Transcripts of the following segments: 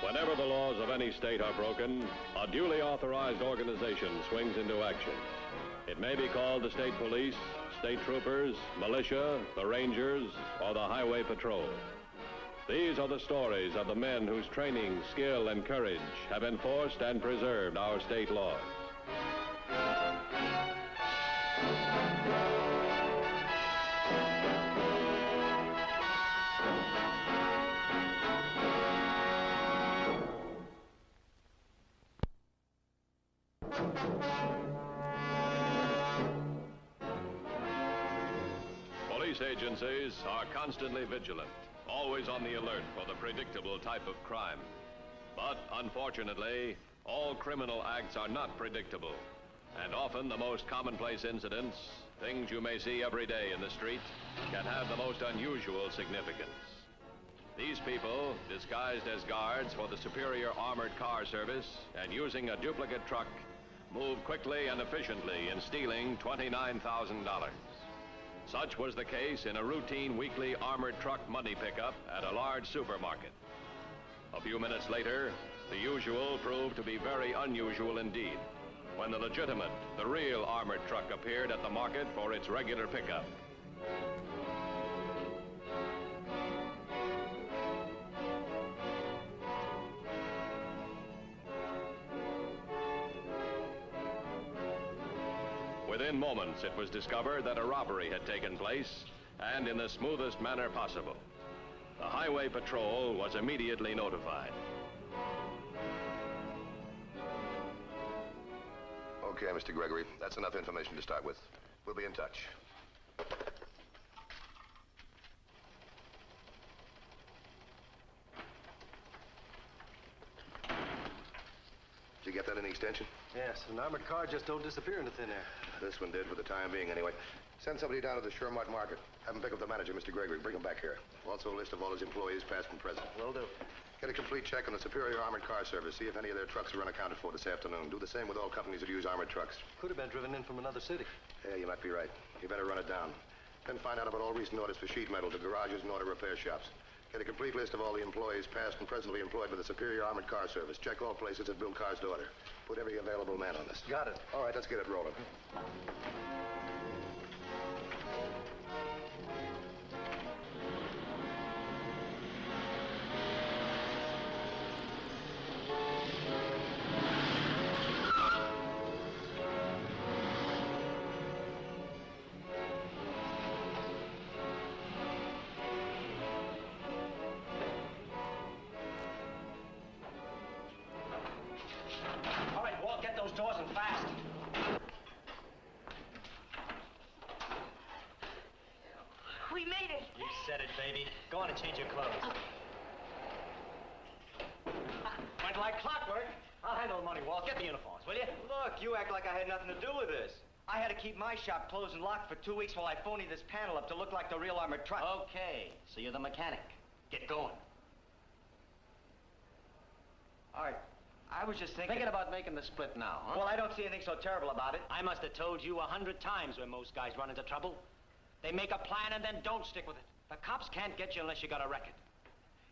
Whenever the laws of any state are broken, a duly authorized organization swings into action. It may be called the state police, state troopers, militia, the rangers, or the highway patrol. These are the stories of the men whose training, skill, and courage have enforced and preserved our state laws. Police agencies are constantly vigilant, always on the alert for the predictable type of crime. But unfortunately, all criminal acts are not predictable. And often the most commonplace incidents, things you may see every day in the street, can have the most unusual significance. These people, disguised as guards for the Superior Armored Car Service and using a duplicate truck, move quickly and efficiently in stealing $29,000. Such was the case in a routine weekly armored truck money pickup at a large supermarket. A few minutes later, the usual proved to be very unusual indeed, when the legitimate, the real armored truck appeared at the market for its regular pickup. Within moments, it was discovered that a robbery had taken place, and in the smoothest manner possible. The highway patrol was immediately notified. Okay, Mr. Gregory, that's enough information to start with. We'll be in touch. Did you get that in the extension? Yes, an armored car just don't disappear into thin air. This one did for the time being, anyway. Send somebody down to the Shermart Market. Have him pick up the manager, Mr. Gregory. Bring him back here. Also a list of all his employees, past and present. Will do. Get a complete check on the Superior Armored Car Service. See if any of their trucks are unaccounted for this afternoon. Do the same with all companies that use armored trucks. Could have been driven in from another city. Yeah, you might be right. You better run it down. Then find out about all recent orders for sheet metal to garages and auto repair shops. Get a complete list of all the employees, past and presently employed by the Superior Armored Car Service. Check all places that build cars to order. Put every available man on this. Got it. All right, let's get it rolling. Doors and fast. We made it. You said it, baby. Go on and change your clothes. Okay. Went like clockwork. I'll handle the money, Walt. Get the uniforms, will you? Look, you act like I had nothing to do with this. I had to keep my shop closed and locked for 2 weeks while I phonied this panel up to look like the real armored truck. Okay, so you're the mechanic. Get going. All right. I was just thinking about making the split now, huh? Well, I don't see anything so terrible about it. I must have told you 100 times when most guys run into trouble. They make a plan and then don't stick with it. The cops can't get you unless you got a record.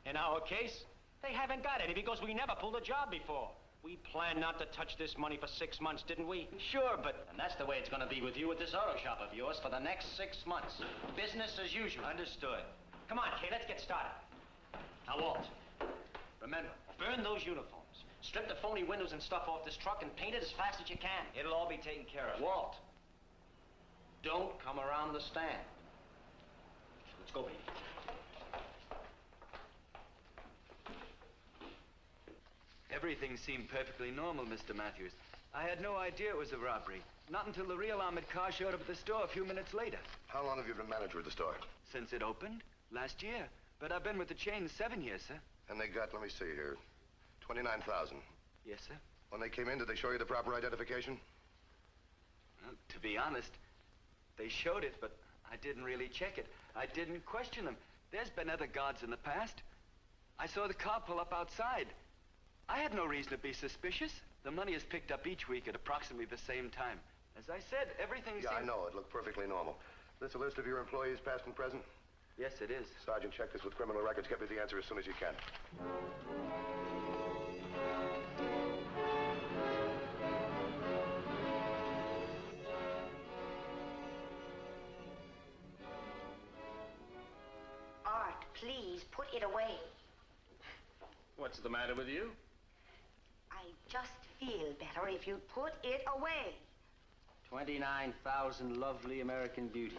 In our case, they haven't got any because we never pulled a job before. We planned not to touch this money for 6 months, didn't we? Sure, but... And that's the way it's going to be with you at this auto shop of yours for the next 6 months. Business as usual. Understood. Come on, Kay, let's get started. Now, Walt, remember, burn those uniforms. Strip the phony windows and stuff off this truck and paint it as fast as you can. It'll all be taken care of. Walt, don't come around the stand. Let's go, baby. Everything seemed perfectly normal, Mr. Matthews. I had no idea it was a robbery. Not until the real armored car showed up at the store a few minutes later. How long have you been manager of the store? Since it opened? Last year. But I've been with the chain 7 years, sir. And they got, let me see here, 29,000. Yes, sir. When they came in, did they show you the proper identification? Well, to be honest, they showed it, but I didn't really check it. I didn't question them. There's been other guards in the past. I saw the car pull up outside. I had no reason to be suspicious. The money is picked up each week at approximately the same time. As I said, everything Yeah, I seems... know. It looked perfectly normal. This a list of your employees, past and present? Yes, it is. Sergeant, check this with criminal records. Get me the answer as soon as you can. Art, please, put it away. What's the matter with you? I just feel better if you put it away. 29,000 lovely American beauties.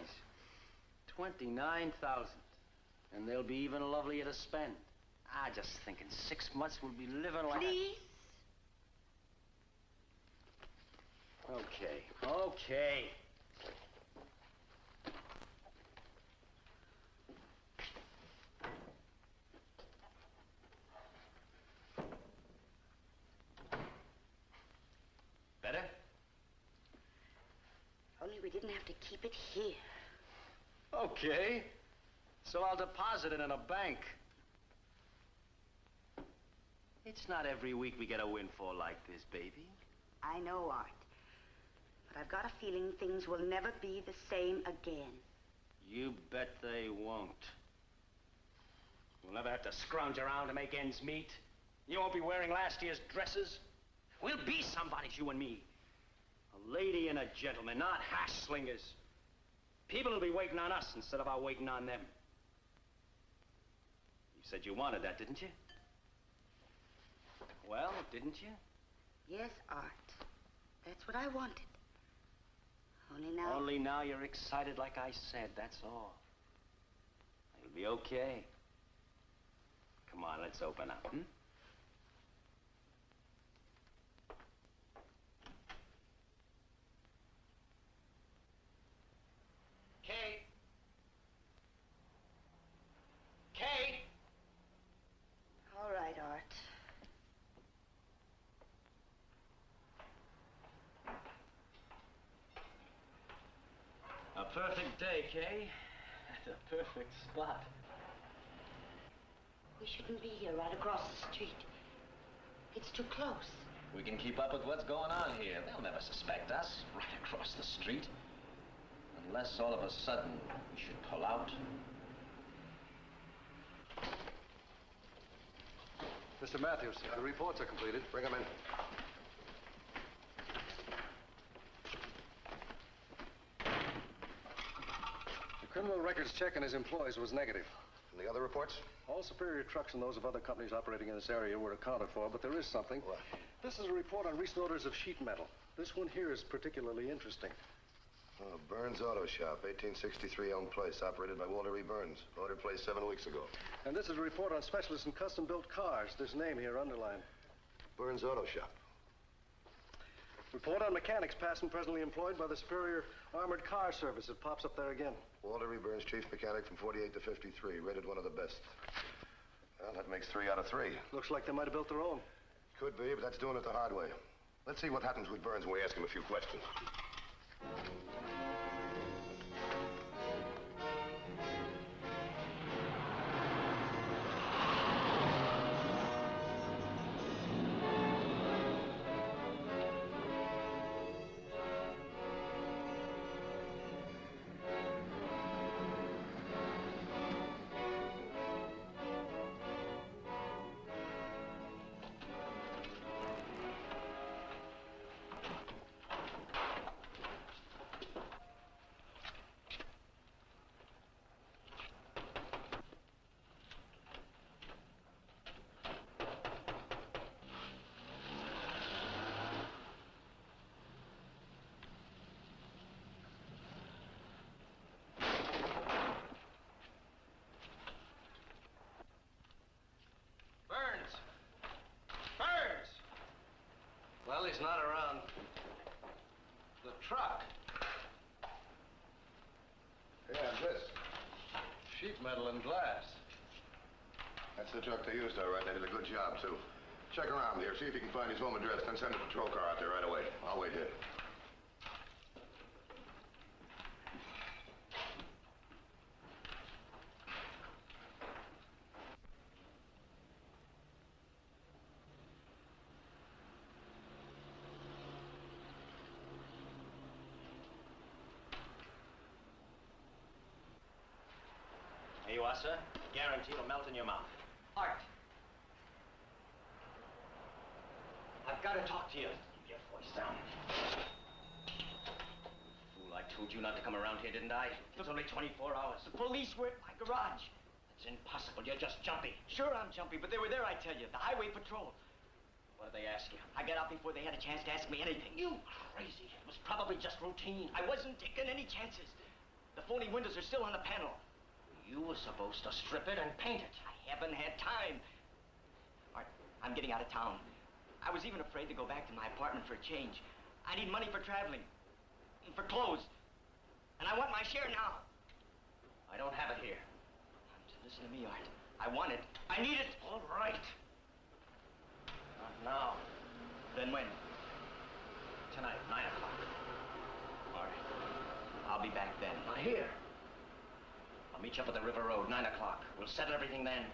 29,000. And they'll be even lovelier to spend. I just think in 6 months we'll be living like... Please? Okay. Better? Only we didn't have to keep it here. Okay. So I'll deposit it in a bank. It's not every week we get a windfall like this, baby. I know, Art. But I've got a feeling things will never be the same again. You bet they won't. We'll never have to scrounge around to make ends meet. You won't be wearing last year's dresses. We'll be somebodies, you and me. A lady and a gentleman, not hash slingers. People will be waiting on us instead of our waiting on them. You said you wanted that, didn't you? Well, didn't you? Yes, Art. That's what I wanted. Only now you're excited like I said, that's all. It'll be okay. Come on, let's open up, hmm? Kay? Kay? All right, Art. A perfect day, Kay. At a perfect spot. We shouldn't be here right across the street. It's too close. We can keep up with what's going on here. They'll never suspect us right across the street. Unless all of a sudden we should pull out. Mr. Matthews, the reports are completed. Bring them in. The criminal records check on his employees was negative. And the other reports? All superior trucks and those of other companies operating in this area were accounted for, but there is something. What? This is a report on recent orders of sheet metal. This one here is particularly interesting. Oh, Burns Auto Shop, 1863 Elm Place, operated by Walter E. Burns. Order placed 7 weeks ago. And this is a report on specialists in custom-built cars. This name here underlined. Burns Auto Shop. Report on mechanics past and presently employed by the Superior Armored Car Service. It pops up there again. Walter E. Burns, chief mechanic from 48 to 53, rated one of the best. Well, that makes 3 out of 3. Looks like they might have built their own. Could be, but that's doing it the hard way. Let's see what happens with Burns when we ask him a few questions. Well, he's not around. The truck. Yeah, this. Sheet metal and glass. That's the truck they used, all right. They did a good job, too. Check around here. See if you can find his home address, then send a patrol car out there right away. I'll wait here. are, sir. Guarantee it'll melt in your mouth. Art. I've got to talk to you. Keep your voice down. Fool, I told you not to come around here, didn't I? It was only 24 hours. The police were at my garage. It's impossible. You're just jumpy. Sure, I'm jumpy, but they were there, I tell you. The highway patrol. What did they ask you? I got out before they had a chance to ask me anything. You crazy. It was probably just routine. I wasn't taking any chances. The phony windows are still on the panel. You were supposed to strip it and paint it. I haven't had time. All right, I'm getting out of town. I was even afraid to go back to my apartment for a change. I need money for traveling, and for clothes. And I want my share now. I don't have it here. Listen to me, Art. I want it. I need it. All right. Not now. Then when? Tonight, 9 o'clock. All right. I'll be back then. Not here. I'll meet you up at the River Road, 9 o'clock. We'll settle everything then.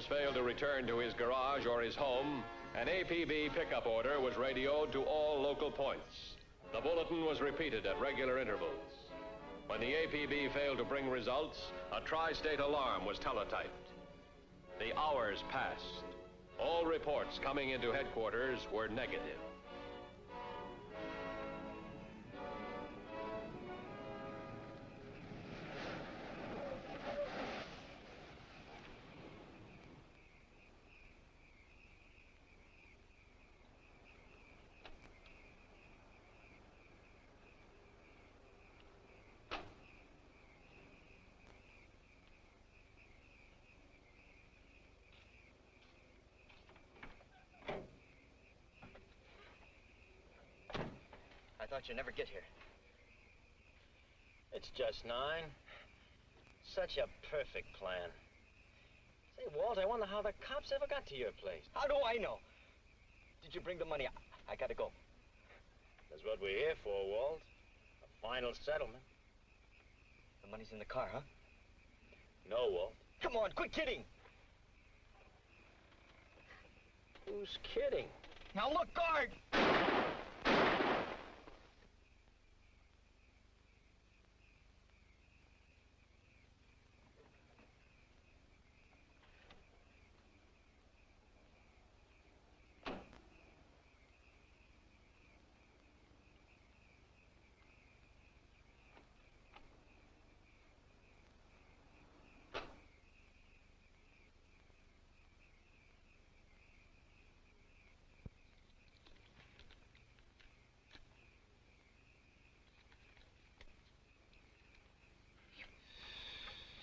Failed to return to his garage or his home, an APB pickup order was radioed to all local points. The bulletin was repeated at regular intervals. When the APB failed to bring results, a tri-state alarm was teletyped. The hours passed. All reports coming into headquarters were negative. I thought you'd never get here. It's just 9. Such a perfect plan. Say, Walt, I wonder how the cops ever got to your place. How do I know? Did you bring the money? I gotta go. That's what we're here for, Walt. A final settlement. The money's in the car, huh? No, Walt. Come on, quit kidding. Who's kidding? Now look, guard!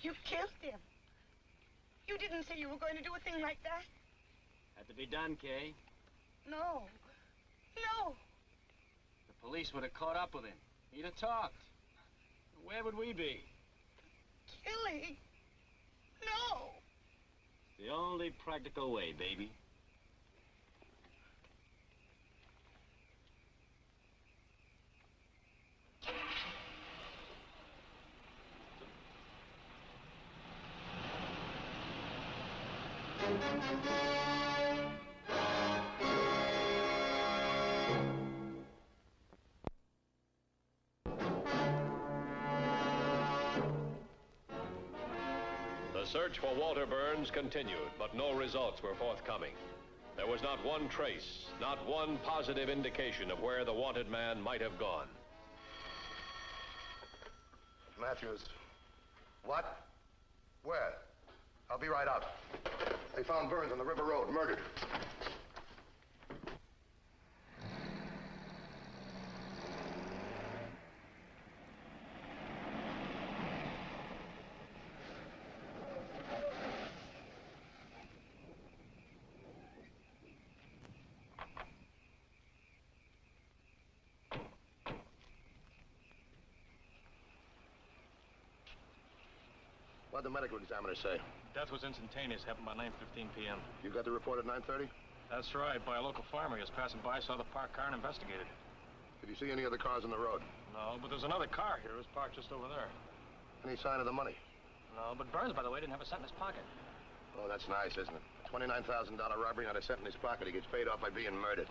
You killed him. You didn't say you were going to do a thing like that. Had to be done, Kay. No. No. The police would have caught up with him. He'd have talked. Where would we be? Killing. No. The only practical way, baby. The search for Walter Burns continued, but no results were forthcoming. There was not one trace, not one positive indication of where the wanted man might have gone. Matthews. What? Where? I'll be right out. They found Burns on the River Road, murdered. What'd the medical examiner say? Death was instantaneous. Happened by 9:15 p.m. You got the report at 9:30? That's right. By a local farmer. He was passing by, saw the parked car, and investigated it. Did you see any other cars on the road? No, but there's another car here. It was parked just over there. Any sign of the money? No, but Burns, by the way, didn't have a cent in his pocket. Oh, that's nice, isn't it? $29,000 robbery, not a cent in his pocket. He gets paid off by being murdered.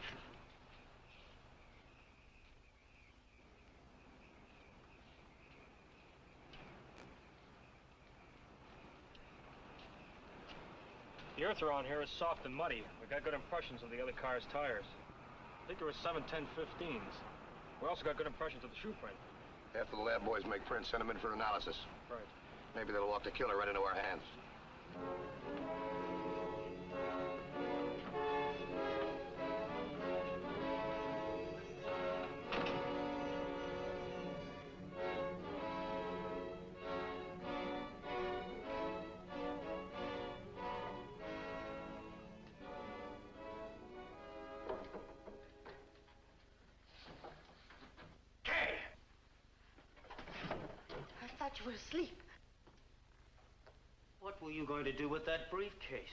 The earth around here is soft and muddy. We got good impressions of the other car's tires. I think there were 710-15s. We also got good impressions of the shoe print. After the lab boys make prints, send them in for analysis. Right. Maybe they'll walk the killer right into our hands. You were asleep. What were you going to do with that briefcase?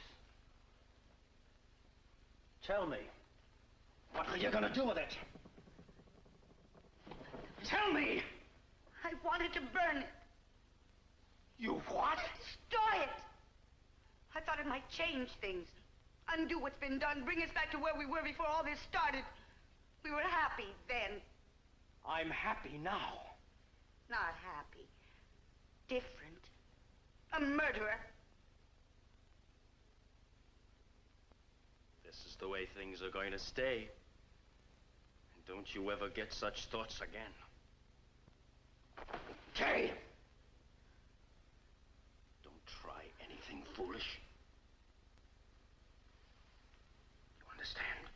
Tell me. What were you going to do with it? Tell me! I wanted to burn it. You what? Destroy it. I thought it might change things. Undo what's been done. Bring us back to where we were before all this started. We were happy then. I'm happy now. Not happy. Different. A murderer. This is the way things are going to stay. And don't you ever get such thoughts again. Kay! Don't try anything foolish. You understand?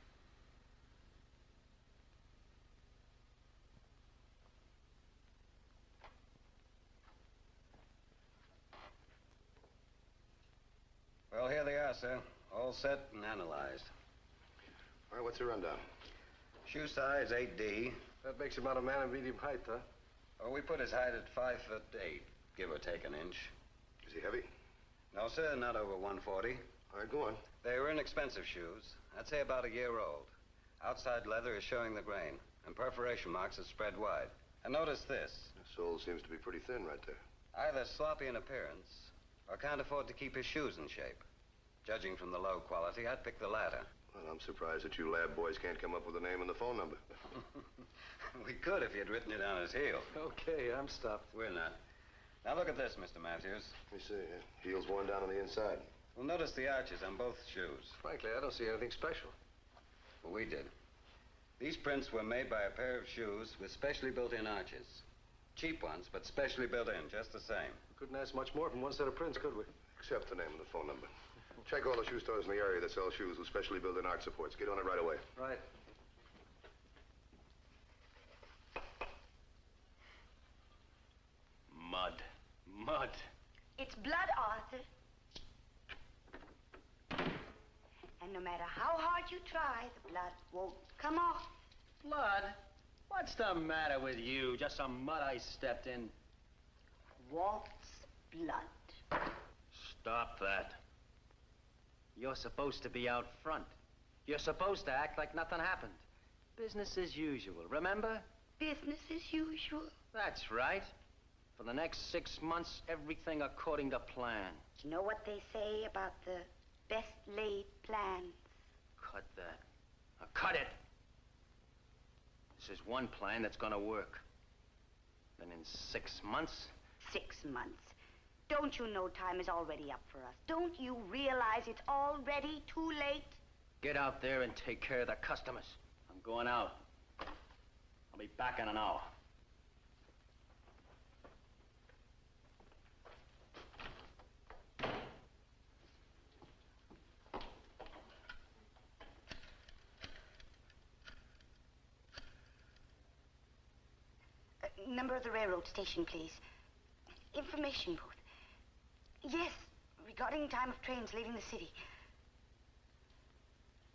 Well, here they are, sir. All set and analyzed. All right, what's the rundown? Shoe size 8D. That makes him out a man of medium height, huh? Oh, we put his height at 5'8", give or take an inch. Is he heavy? No, sir, not over 140. All right, go on. They were inexpensive shoes. I'd say about a year old. Outside leather is showing the grain, and perforation marks are spread wide. And notice this. The sole seems to be pretty thin right there. Either sloppy in appearance, or can't afford to keep his shoes in shape. Judging from the low quality, I'd pick the latter. Well, I'm surprised that you lab boys can't come up with the name and the phone number. We could if you'd written it on his heel. Okay, I'm stopped. We're not. Now look at this, Mr. Matthews. Let me see. Heel's worn down on the inside. Well, notice the arches on both shoes. Frankly, I don't see anything special. Well, we did. These prints were made by a pair of shoes with specially built-in arches. Cheap ones, but specially built in, just the same. We couldn't ask much more from one set of prints, could we? Except the name and the phone number. Check all the shoe stores in the area that sell shoes with specially built-in arch supports. Get on it right away. Right. Mud. Mud. It's blood, Arthur. And no matter how hard you try, the blood won't come off. Blood? What's the matter with you? Just some mud I stepped in. Walt's blood. Stop that. You're supposed to be out front. You're supposed to act like nothing happened. Business as usual, remember? Business as usual. That's right. For the next 6 months, everything according to plan. You know what they say about the best laid plans? Cut that. Now cut it. This is one plan that's gonna work. Then in 6 months... 6 months. Don't you know time is already up for us? Don't you realize it's already too late? Get out there and take care of the customers. I'm going out. I'll be back in an hour. Number of the railroad station, please. Information booth. Yes, regarding time of trains leaving the city.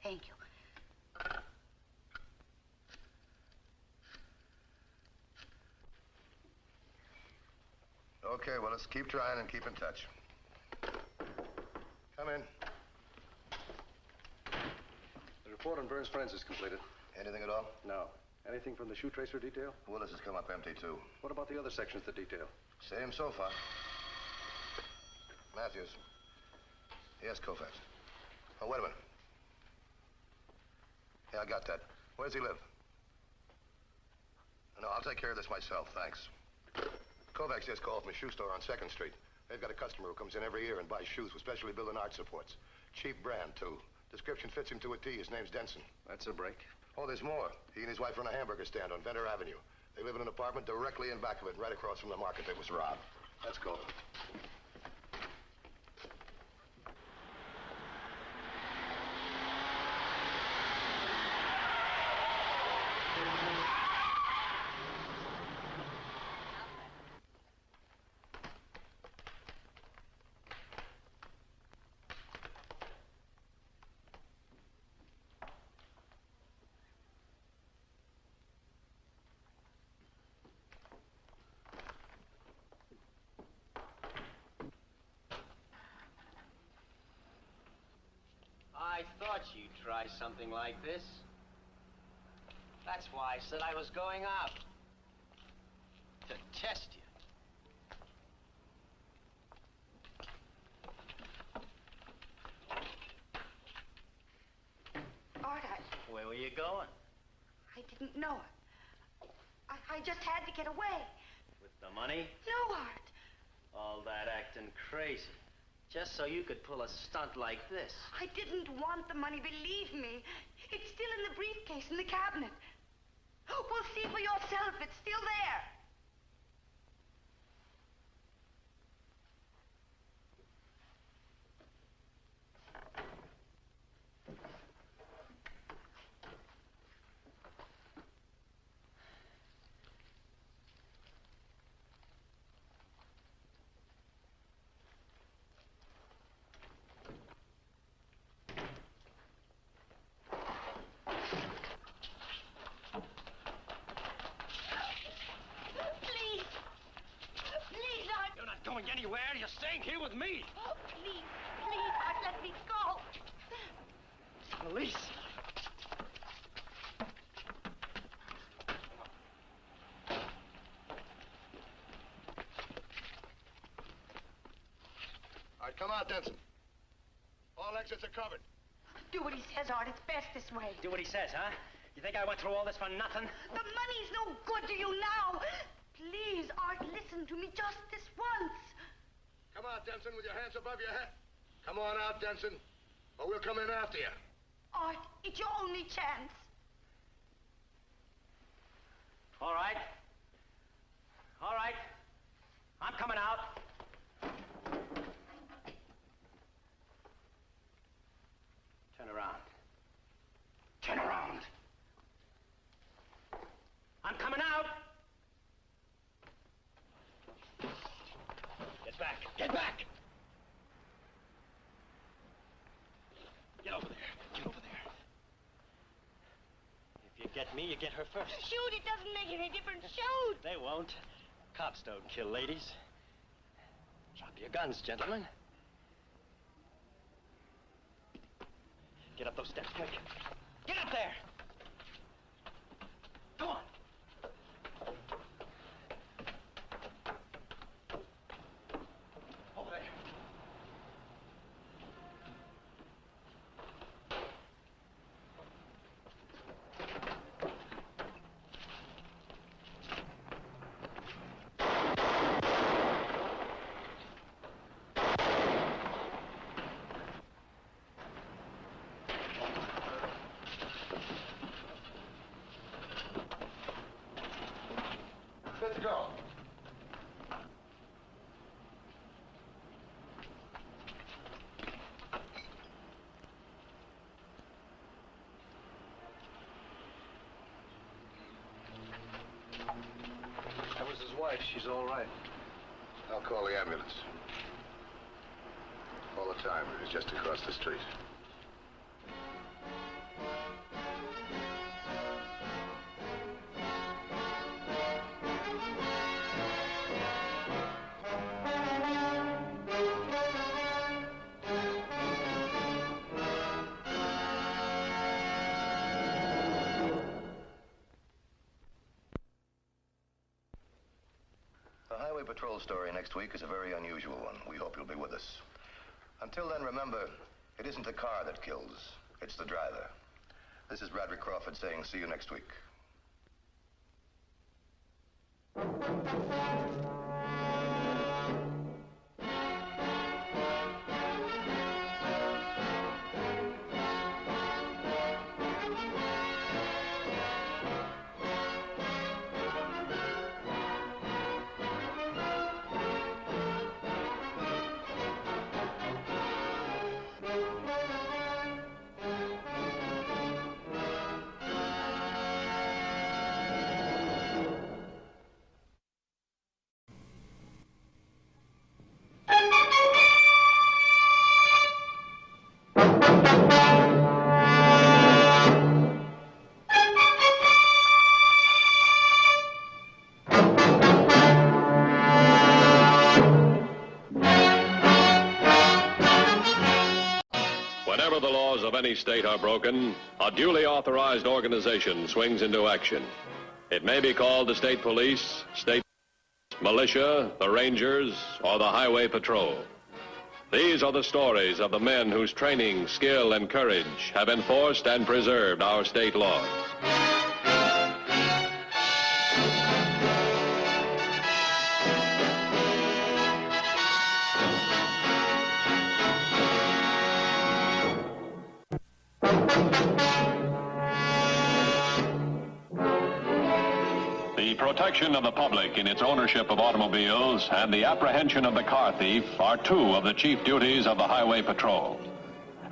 Thank you. Okay, well, let's keep trying and keep in touch. Come in. The report on Burns' friends is completed. Anything at all? No. Anything from the shoe tracer detail? Willis has come up empty, too. What about the other sections of the detail? Same so far. Matthews. Yes, Koufax. Oh, wait a minute. Yeah, I got that. Where does he live? No, I'll take care of this myself, thanks. Kovacs just called from a shoe store on 2nd Street. They've got a customer who comes in every year and buys shoes with specially built-in arch supports. Cheap brand, too. Description fits him to a T. His name's Denson. That's a break. Oh, there's more. He and his wife run a hamburger stand on Venter Avenue. They live in an apartment directly in back of it, right across from the market that was robbed. Let's go. I thought you'd try something like this. That's why I said I was going out. To test you. Art, Where were you going? I didn't know it. I just had to get away. With the money? No, Art. All that acting crazy. Just so you could pull a stunt like this. I didn't want the money, believe me. It's still in the briefcase in the cabinet. Well, see for yourself. It's still there. Going anywhere. You're staying here with me. Oh, please, Art, let me go. Police. All right, come out, Denson. All exits are covered. Do what he says, Art. It's best this way. Do what he says, huh? You think I went through all this for nothing? The money's no good to you now. Please, Art, listen to me just this once. Come out, Denson, with your hands above your head. Come on out, Denson, or we'll come in after you. Art, it's your only chance. All right. All right. I'm coming out. Turn around. Turn around. I'm coming out. Get back. Get back. Get over there. Get over there. If you get me, you get her first. Shoot, it doesn't make any difference. Shoot! They won't. Cops don't kill ladies. Drop your guns, gentlemen. Get up those steps, quick. Get up there! Go on. Over there. Let's go. That was his wife. She's all right. I'll call the ambulance. All the time. It's just across the street. patrol story next week is a very unusual one. We hope you'll be with us. Until then, remember, it isn't the car that kills, it's the driver. This is Bradley Crawford saying see you next week. Whenever the laws of any state are broken, a duly authorized organization swings into action. It may be called the state police, state militia, the Rangers, or the Highway Patrol. These are the stories of the men whose training, skill, and courage have enforced and preserved our state laws. The protection of the public in its ownership of automobiles and the apprehension of the car thief are two of the chief duties of the Highway Patrol.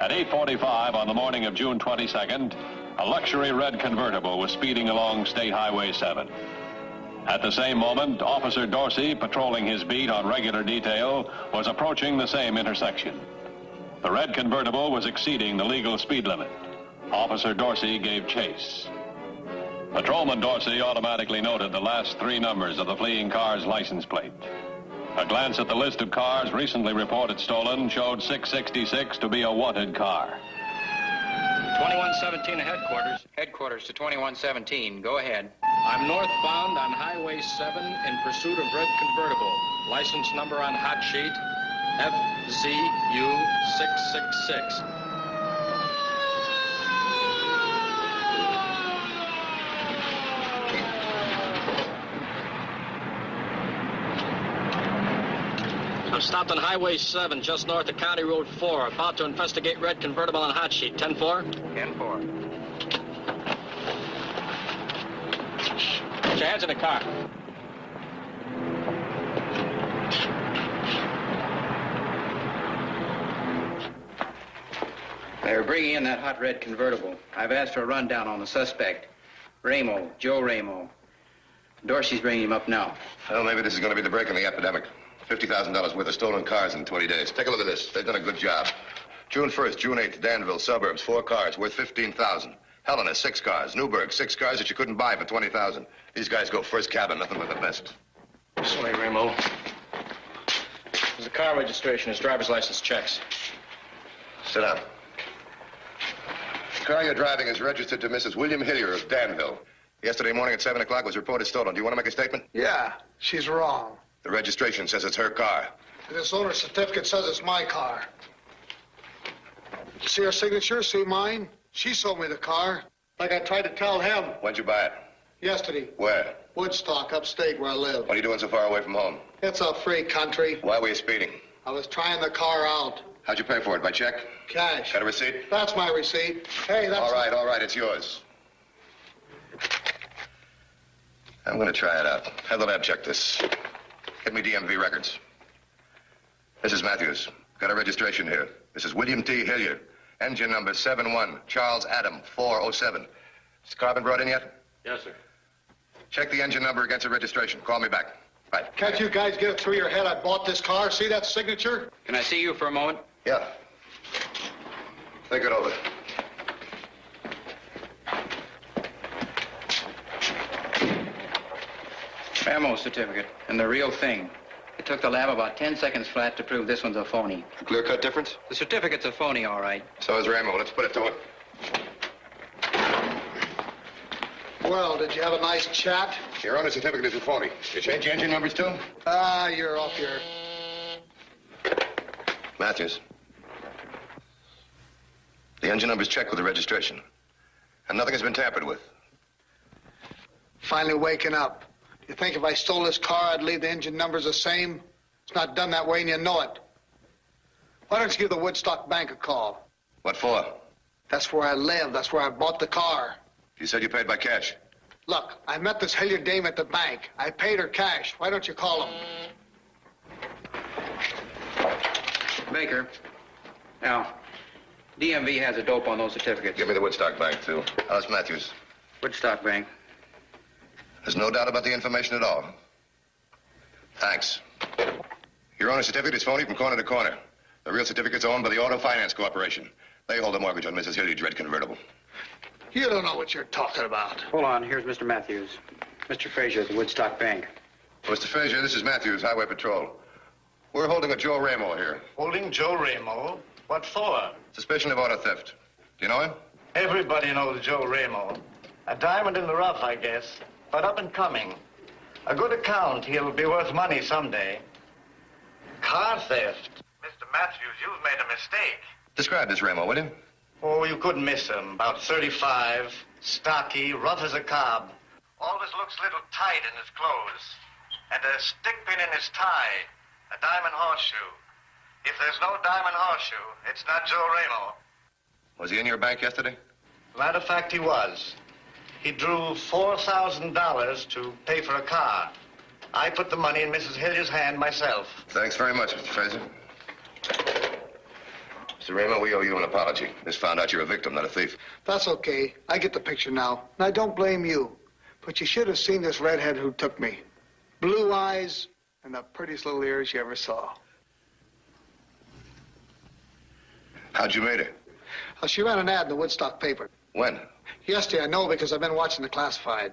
At 8:45 on the morning of June 22nd, a luxury red convertible was speeding along State Highway 7. At the same moment, Officer Dorsey, patrolling his beat on regular detail, was approaching the same intersection. The red convertible was exceeding the legal speed limit. Officer Dorsey gave chase. Patrolman Dorsey automatically noted the last three numbers of the fleeing car's license plate. A glance at the list of cars recently reported stolen showed 666 to be a wanted car. 2117 headquarters. Headquarters to 2117. Go ahead. I'm northbound on Highway 7 in pursuit of red convertible. License number on hot sheet FZU666. I'm stopped on Highway 7, just north of County Road 4. About to investigate red convertible on hot sheet. 10-4? 10-4. Put your hands in the car. They're bringing in that hot red convertible. I've asked for a rundown on the suspect. Ramo, Joe Ramo. Dorsey's bringing him up now. Well, maybe this is going to be the break in the epidemic. $50,000 worth of stolen cars in 20 days. Take a look at this. They've done a good job. June 1st, June 8th, Danville, suburbs, 4 cars worth $15,000. Helena, 6 cars. Newburgh, 6 cars that you couldn't buy for $20,000. These guys go first cabin, nothing but the best. Sorry, Ramo. There's a car registration, his driver's license checks. Sit down. The car you're driving is registered to Mrs. William Hillier of Danville. Yesterday morning at 7 o'clock was reported stolen. Do you want to make a statement? Yeah, she's wrong. The registration says it's her car. This owner's certificate says it's my car. See her signature? See mine? She sold me the car. Like I tried to tell him. When'd you buy it? Yesterday. Where? Woodstock, upstate where I live. What are you doing so far away from home? It's a free country. Why were you speeding? I was trying the car out. How'd you pay for it? By check? Cash. Got a receipt? That's my receipt. Hey, that's... All right, it's yours. I'm going to try it out. Have the lab check this. Get me DMV records. Mrs. Matthews, got a registration here. This is William T. Hillier. Engine number 71, Charles Adam, 407. Has the car been brought in yet? Yes, sir. Check the engine number against the registration. Call me back. Bye. Can't you guys get it through your head I bought this car? See that signature? Can I see you for a moment? Yeah. Think it over. Ramo certificate, and the real thing. It took the lab about 10 seconds flat to prove this one's a phony. A clear-cut difference? The certificate's a phony, all right. So is Ramo. Let's put it to it. Well, did you have a nice chat? Your owner's certificate is phony. You change the engine numbers, too? You're off your... Matthews. The engine number's checked with the registration. And nothing has been tampered with. Finally waking up. You think if I stole this car, I'd leave the engine numbers the same? It's not done that way, and you know it. Why don't you give the Woodstock Bank a call? What for? That's where I live. That's where I bought the car. You said you paid by cash. Look, I met this Hilliard dame at the bank. I paid her cash. Why don't you call them? Baker. Now, DMV has a dope on those certificates. Give me the Woodstock Bank, too. How's Matthews? Woodstock Bank. There's no doubt about the information at all. Thanks. Your owner's certificate is phony from corner to corner. The real certificate's owned by the Auto Finance Corporation. They hold the mortgage on Mrs. Hilliard's red convertible. You don't know what you're talking about. Hold on. Here's Mr. Matthews. Mr. Frazier at the Woodstock Bank. Mr. Frazier, this is Matthews, Highway Patrol. We're holding a Joe Ramo here. Holding Joe Ramo? What for? Suspicion of auto theft. Do you know him? Everybody knows Joe Ramo. A diamond in the rough, I guess, but up and coming. A good account. He'll be worth money someday. Car theft. Mr. Matthews, you've made a mistake. Describe this Ramo, will you? Oh, you couldn't miss him. About 35, stocky, rough as a cob. Always looks a little tight in his clothes. And a stick pin in his tie. A diamond horseshoe. If there's no diamond horseshoe, it's not Joe Ramo. Was he in your bank yesterday? Matter of fact, he was. He drew $4,000 to pay for a car. I put the money in Mrs. Hilliard's hand myself. Thanks very much, Mr. Fraser. Mr. Ramo, we owe you an apology. This found out you're a victim, not a thief. That's okay. I get the picture now. And I don't blame you. But you should have seen this redhead who took me. Blue eyes and the prettiest little ears you ever saw. How'd you meet her? She ran an ad in the Woodstock paper. When? Yesterday, I know because I've been watching the classified.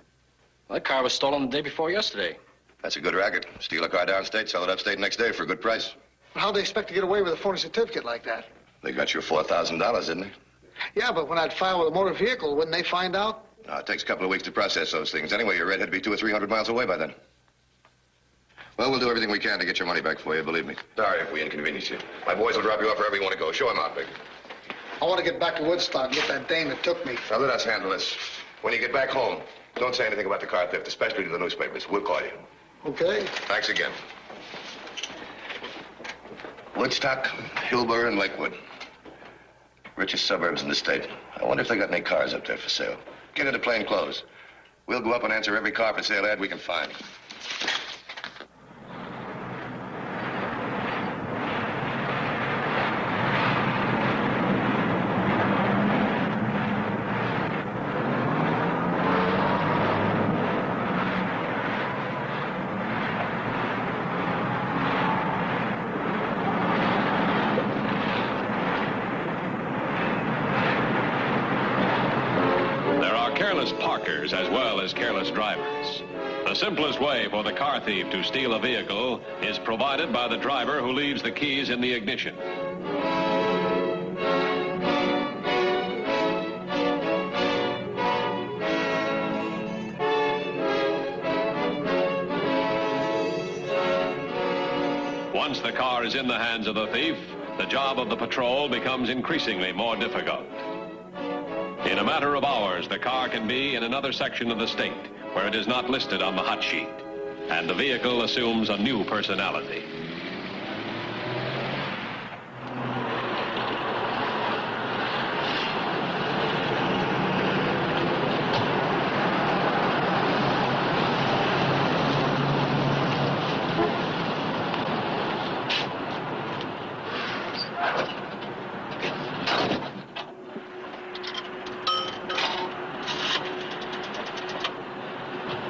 That car was stolen the day before yesterday. That's a good racket. Steal a car downstate, sell it upstate next day for a good price. How'd they expect to get away with a phony certificate like that? They got your $4,000, didn't they? Yeah, but when I'd file with a motor vehicle, wouldn't they find out? No, it takes a couple of weeks to process those things. Anyway, your redhead would be 200 or 300 miles away by then. Well, we'll do everything we can to get your money back for you, believe me. Sorry if we inconvenience you. My boys will drop you off wherever you want to go. Show him out, Big. I want to get back to Woodstock and get that dame that took me. Now, let us handle this. When you get back home, don't say anything about the car theft, especially to the newspapers. We'll call you. Okay. Thanks again. Woodstock, Hillsborough, and Lakewood. Richest suburbs in the state. I wonder if they got any cars up there for sale. Get into plain clothes. We'll go up and answer every car for sale ad we can find. Parkers as well as careless drivers. The simplest way for the car thief to steal a vehicle is provided by the driver who leaves the keys in the ignition. Once the car is in the hands of the thief, the job of the patrol becomes increasingly more difficult. In a matter of hours, the car can be in another section of the state where it is not listed on the hot sheet, and the vehicle assumes a new personality.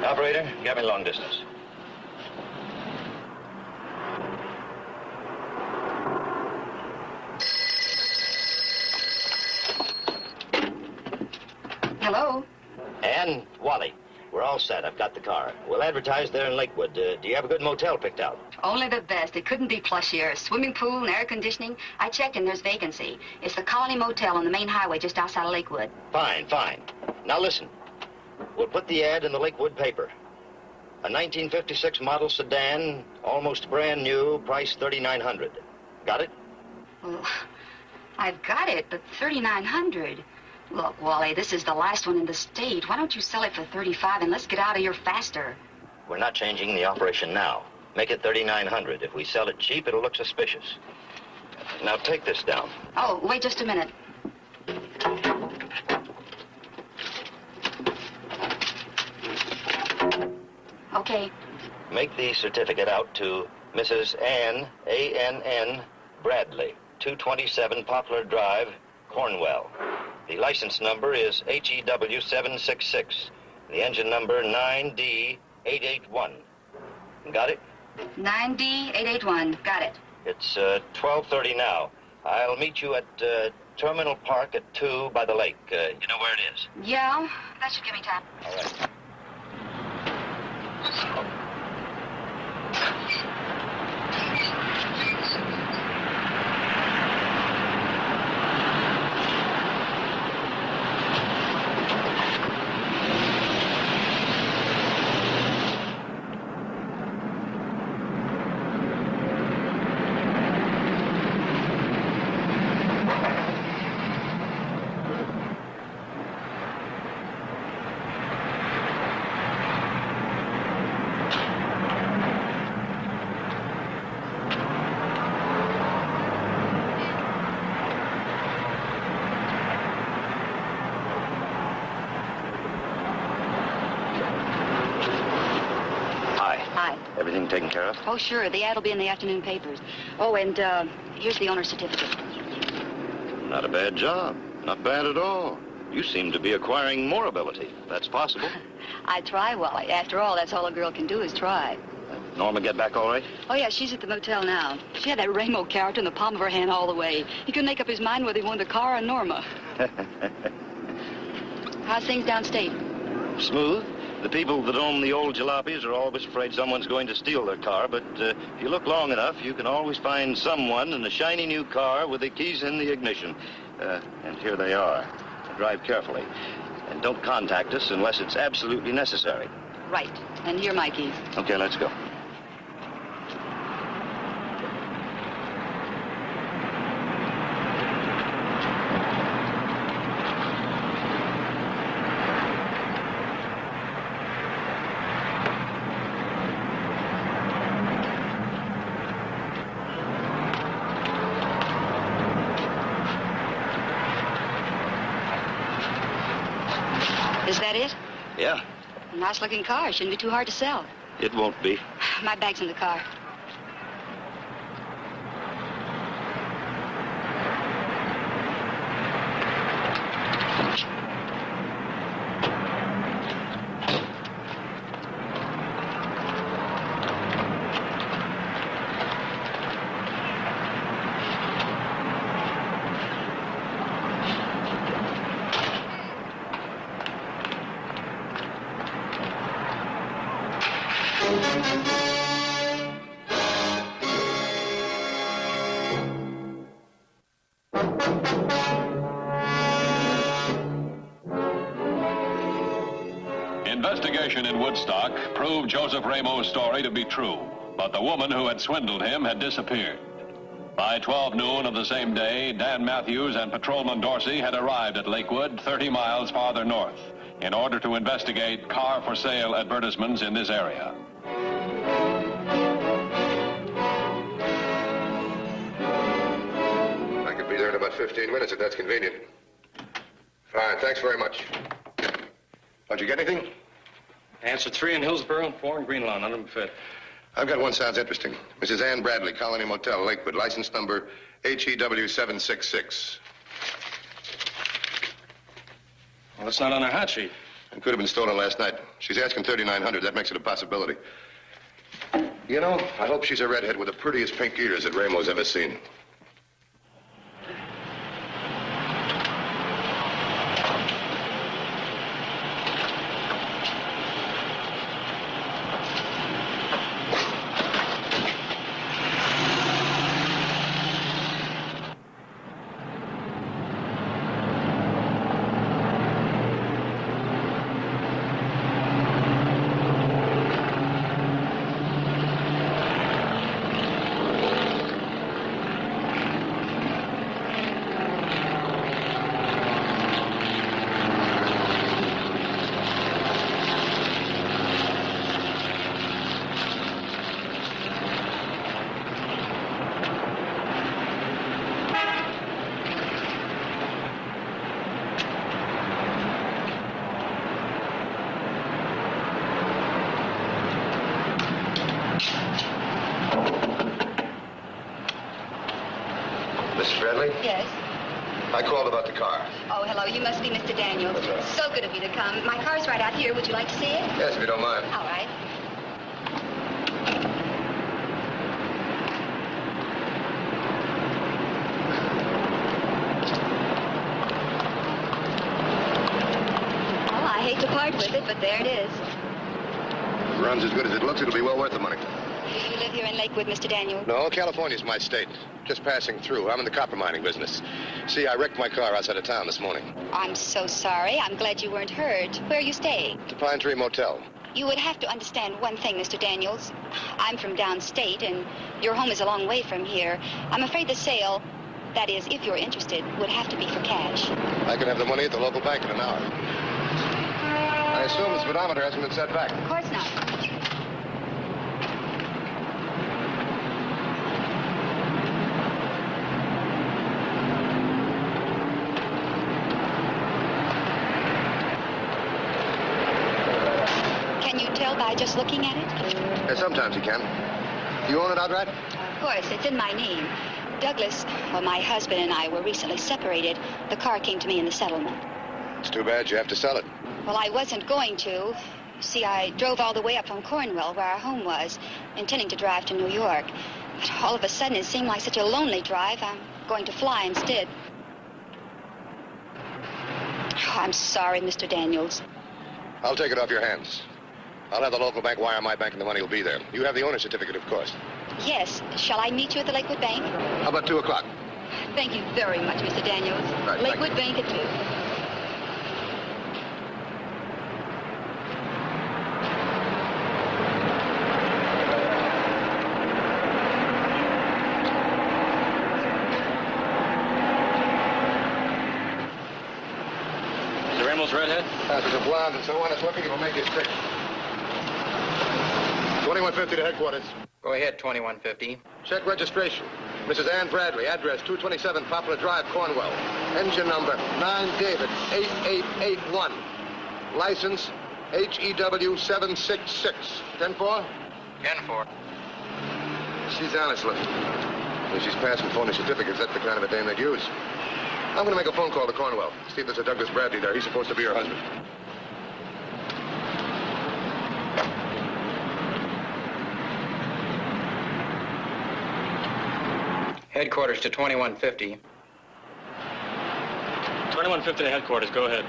Operator, get me long distance. Hello? Ann, Wally, we're all set. I've got the car. We'll advertise there in Lakewood. Do you have a good motel picked out? Only the best. It couldn't be plushier. Swimming pool and air conditioning. I checked and there's vacancy. It's the Colony Motel on the main highway just outside of Lakewood. Fine, fine. Now listen. We'll put the ad in the Lakewood paper. A 1956 model sedan, almost brand new, price $3,900. Got it? Well, I've got it, but $3,900. Look, Wally, this is the last one in the state. Why don't you sell it for $35 and let's get out of here faster? We're not changing the operation now. Make it $3,900. If we sell it cheap, it'll look suspicious. Now take this down. Oh, wait just a minute. Okay. Make the certificate out to Mrs. Ann, A-N-N, Bradley, 227 Poplar Drive, Cornwall. The license number is HEW766. The engine number 9D881. Got it? 9D881. Got it. It's 12:30 now. I'll meet you at Terminal Park at 2 by the lake. You know where it is? Yeah, that should give me time. All right. Everything taken care of? Oh, sure. The ad will be in the afternoon papers. Oh, and here's the owner's certificate. Not a bad job. Not bad at all. You seem to be acquiring more ability. That's possible. I try, Wally. After all, that's all a girl can do is try. Norma get back all right? Oh, yeah, she's at the motel now. She had that Ramo character in the palm of her hand all the way. He couldn't make up his mind whether he wanted the car or Norma. How's things downstate? Smooth. The people that own the old jalopies are always afraid someone's going to steal their car, but if you look long enough, you can always find someone in a shiny new car with the keys in the ignition. And here they are. Drive carefully. And don't contact us unless it's absolutely necessary. Right. And here are my keys. Okay, let's go. Is that it? Yeah, A nice-looking car. Shouldn't be too hard to sell. it won't be. My bag's in the car. Investigation in Woodstock proved Joseph Ramo's story to be true, but the woman who had swindled him had disappeared. By 12 noon of the same day, Dan Matthews and Patrolman Dorsey had arrived at Lakewood, 30 miles farther north, in order to investigate car for sale advertisements in this area. I could be there in about 15 minutes if that's convenient. Fine, thanks very much. Don't you get anything? Answer 3 in Hillsborough and 4 in Greenlawn, under Buffet. I've got one sounds interesting. Mrs. Ann Bradley, Colony Motel, Lakewood. License number HEW766. Well, it's not on her hot sheet. It could have been stolen last night. She's asking $3,900. That makes it a possibility. You know, I hope she's a redhead with the prettiest pink ears that Ramo's ever seen. I called about the car. Oh, hello. You must be Mr. Daniels. That's right. So good of you to come. My car's right out here. Would you like to see it? Yes, if you don't mind. All right. I hate to part with it, but there it is. If it runs as good as it looks, it'll be well worth the money. Do you live here in Lakewood, Mr. Daniels? No, California's my state. Just passing through. I'm in the copper mining business. See, I wrecked my car outside of town this morning. I'm so sorry. I'm glad you weren't hurt. Where are you staying? The Pine Tree Motel. You would have to understand one thing, Mr. Daniels. I'm from downstate, and your home is a long way from here. I'm afraid the sale, that is, if you're interested, would have to be for cash. I can have the money at the local bank in an hour. I assume the speedometer hasn't been set back. Of course not. Can you tell by just looking at it? Yeah, sometimes you can. You own it outright? Of course, it's in my name. Douglas, well, my husband and I were recently separated. The car came to me in the settlement. It's too bad you have to sell it. Well, I wasn't going to. See, I drove all the way up from Cornwall, where our home was, intending to drive to New York. But all of a sudden, it seemed like such a lonely drive, I'm going to fly instead. Oh, I'm sorry, Mr. Daniels. I'll take it off your hands. I'll have the local bank wire my bank and the money will be there. You have the owner's certificate, of course. Yes. Shall I meet you at the Lakewood Bank? How about 2 o'clock? Thank you very much, Mr. Daniels. Right, Lakewood Bank at 2. Redhead? Yes, it's a blonde, and so on. It's looking, it'll make his trick. 2150 to headquarters. Go ahead, 2150. Check registration. Mrs. Ann Bradley, address 227 Poplar Drive, Cornwall. Engine number 9 David 8881. License HEW 766. 10-4? 10-4. She's honest looking. When she's passing phony certificates, that's the kind of a dame they'd use. I'm going to make a phone call to Cornwall. See if there's a Douglas Bradley there. He's supposed to be her husband. Headquarters to 2150. 2150 to headquarters. Go ahead.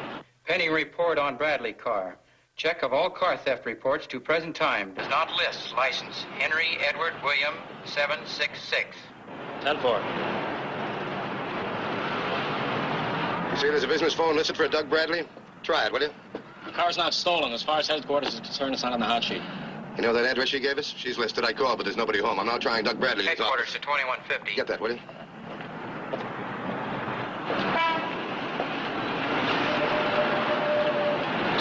Pending report on Bradley car. Check of all car theft reports to present time. Does not list license Henry Edward William 766. 10-4. You see there's a business phone listed for a Doug Bradley? Try it, will you? The car's not stolen. As far as headquarters is concerned, it's not on the hot sheet. You know that address she gave us? She's listed. I called, but there's nobody home. I'm now trying Doug Bradley. Headquarters to 2150. Get that, will you?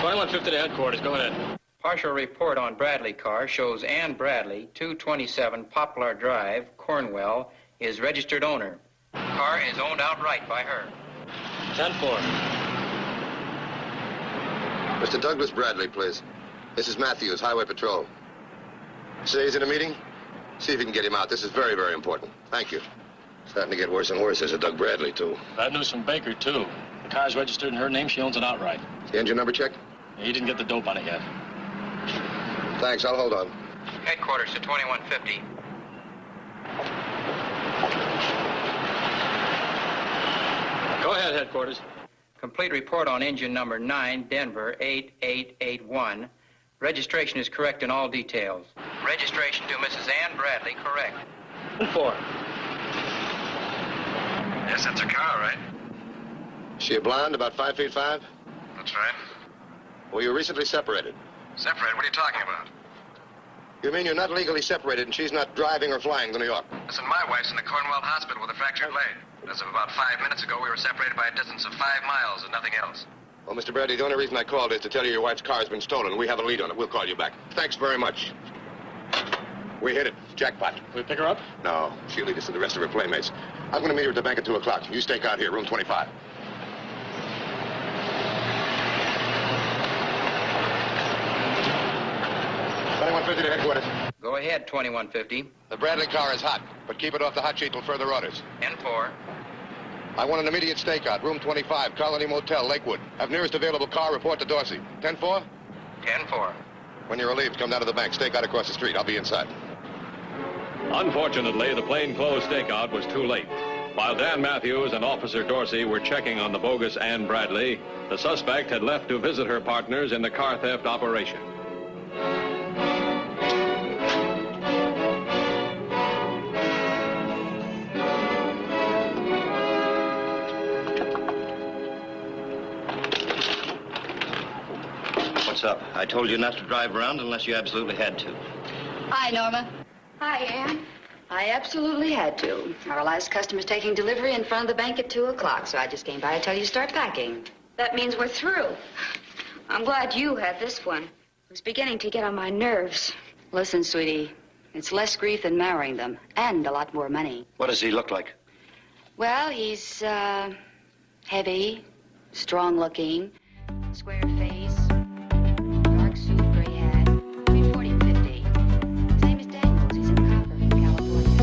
$21.50 to headquarters. Go ahead. Partial report on Bradley car shows Ann Bradley, 227 Poplar Drive, Cornwall, is registered owner. Car is owned outright by her. 10-4. Mr. Douglas Bradley, please. This is Matthews, Highway Patrol. Say he's in a meeting? See if you can get him out. This is very, very important. Thank you. Starting to get worse and worse. There's a Doug Bradley, too. Bad news from Baker, too. The car's registered in her name. She owns it outright. The engine number checked? He didn't get the dope on it yet. Thanks. I'll hold on. Headquarters to 2150. Go ahead, headquarters. Complete report on engine number 9, Denver 8881. Registration is correct in all details. Registration to Mrs. Ann Bradley, correct. 4. Yes, that's her car, right? She a blonde, about 5'5"? That's right. Well, you recently separated. Separated? What are you talking about? You mean you're not legally separated and she's not driving or flying to New York? Listen, my wife's in the Cornwall hospital with a fractured leg. As of about 5 minutes ago, we were separated by a distance of 5 miles and nothing else. Well, Mr. Bradley, the only reason I called is to tell you your wife's car has been stolen. We have a lead on it. We'll call you back. Thanks very much. We hit it. Jackpot. We pick her up? No. She'll lead us to the rest of her playmates. I'm going to meet her at the bank at 2 o'clock. You stake out here, room 25. $21.50 to headquarters. Go ahead, 2150. The Bradley car is hot, but keep it off the hot sheet till further orders. 10-4. I want an immediate stakeout. Room 25, Colony Motel, Lakewood. Have nearest available car, report to Dorsey. 10-4? 10-4. When you're relieved, come down to the bank. Stakeout across the street. I'll be inside. Unfortunately, the plainclothes stakeout was too late. While Dan Matthews and Officer Dorsey were checking on the bogus Ann Bradley, the suspect had left to visit her partners in the car theft operation. What's up? I told you not to drive around unless you absolutely had to. Hi, Norma. Hi, Ann. I absolutely had to. Our last customer's taking delivery in front of the bank at 2 o'clock, so I just came by to tell you to start packing. That means we're through. I'm glad you had this one. It was beginning to get on my nerves. Listen, sweetie, it's less grief than marrying them, and a lot more money. What does he look like? Well, he's, heavy, strong-looking, square face, dark suit, gray hat, between 40 and 50. His name is Daniels. He's in Copper, California.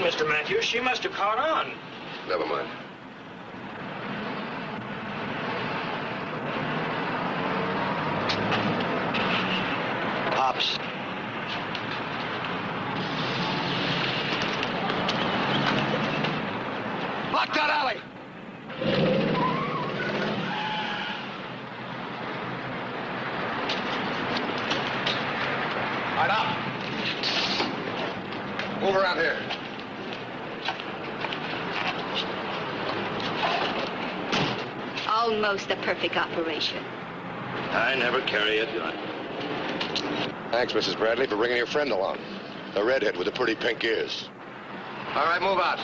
Mr. Matthews. She must have caught on. Never mind. Pops. Lock that alley! Right up. Over almost a perfect operation. I never carry a gun. Thanks, Mrs. Bradley, for bringing your friend along. The redhead with the pretty pink ears. All right, move out.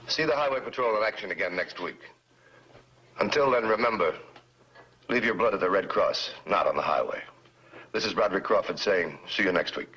See the Highway Patrol in action again next week. Until then, remember, leave your blood at the Red Cross, not on the highway. This is Roderick Crawford saying, see you next week.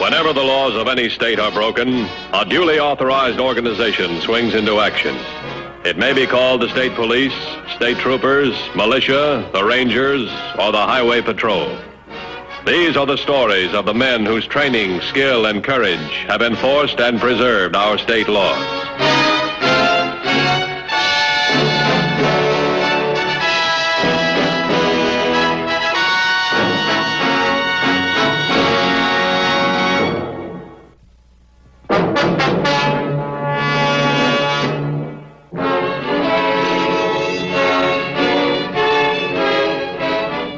Whenever the laws of any state are broken, a duly authorized organization swings into action. It may be called the state police, state troopers, militia, the rangers, or the highway patrol. These are the stories of the men whose training, skill, and courage have enforced and preserved our state laws.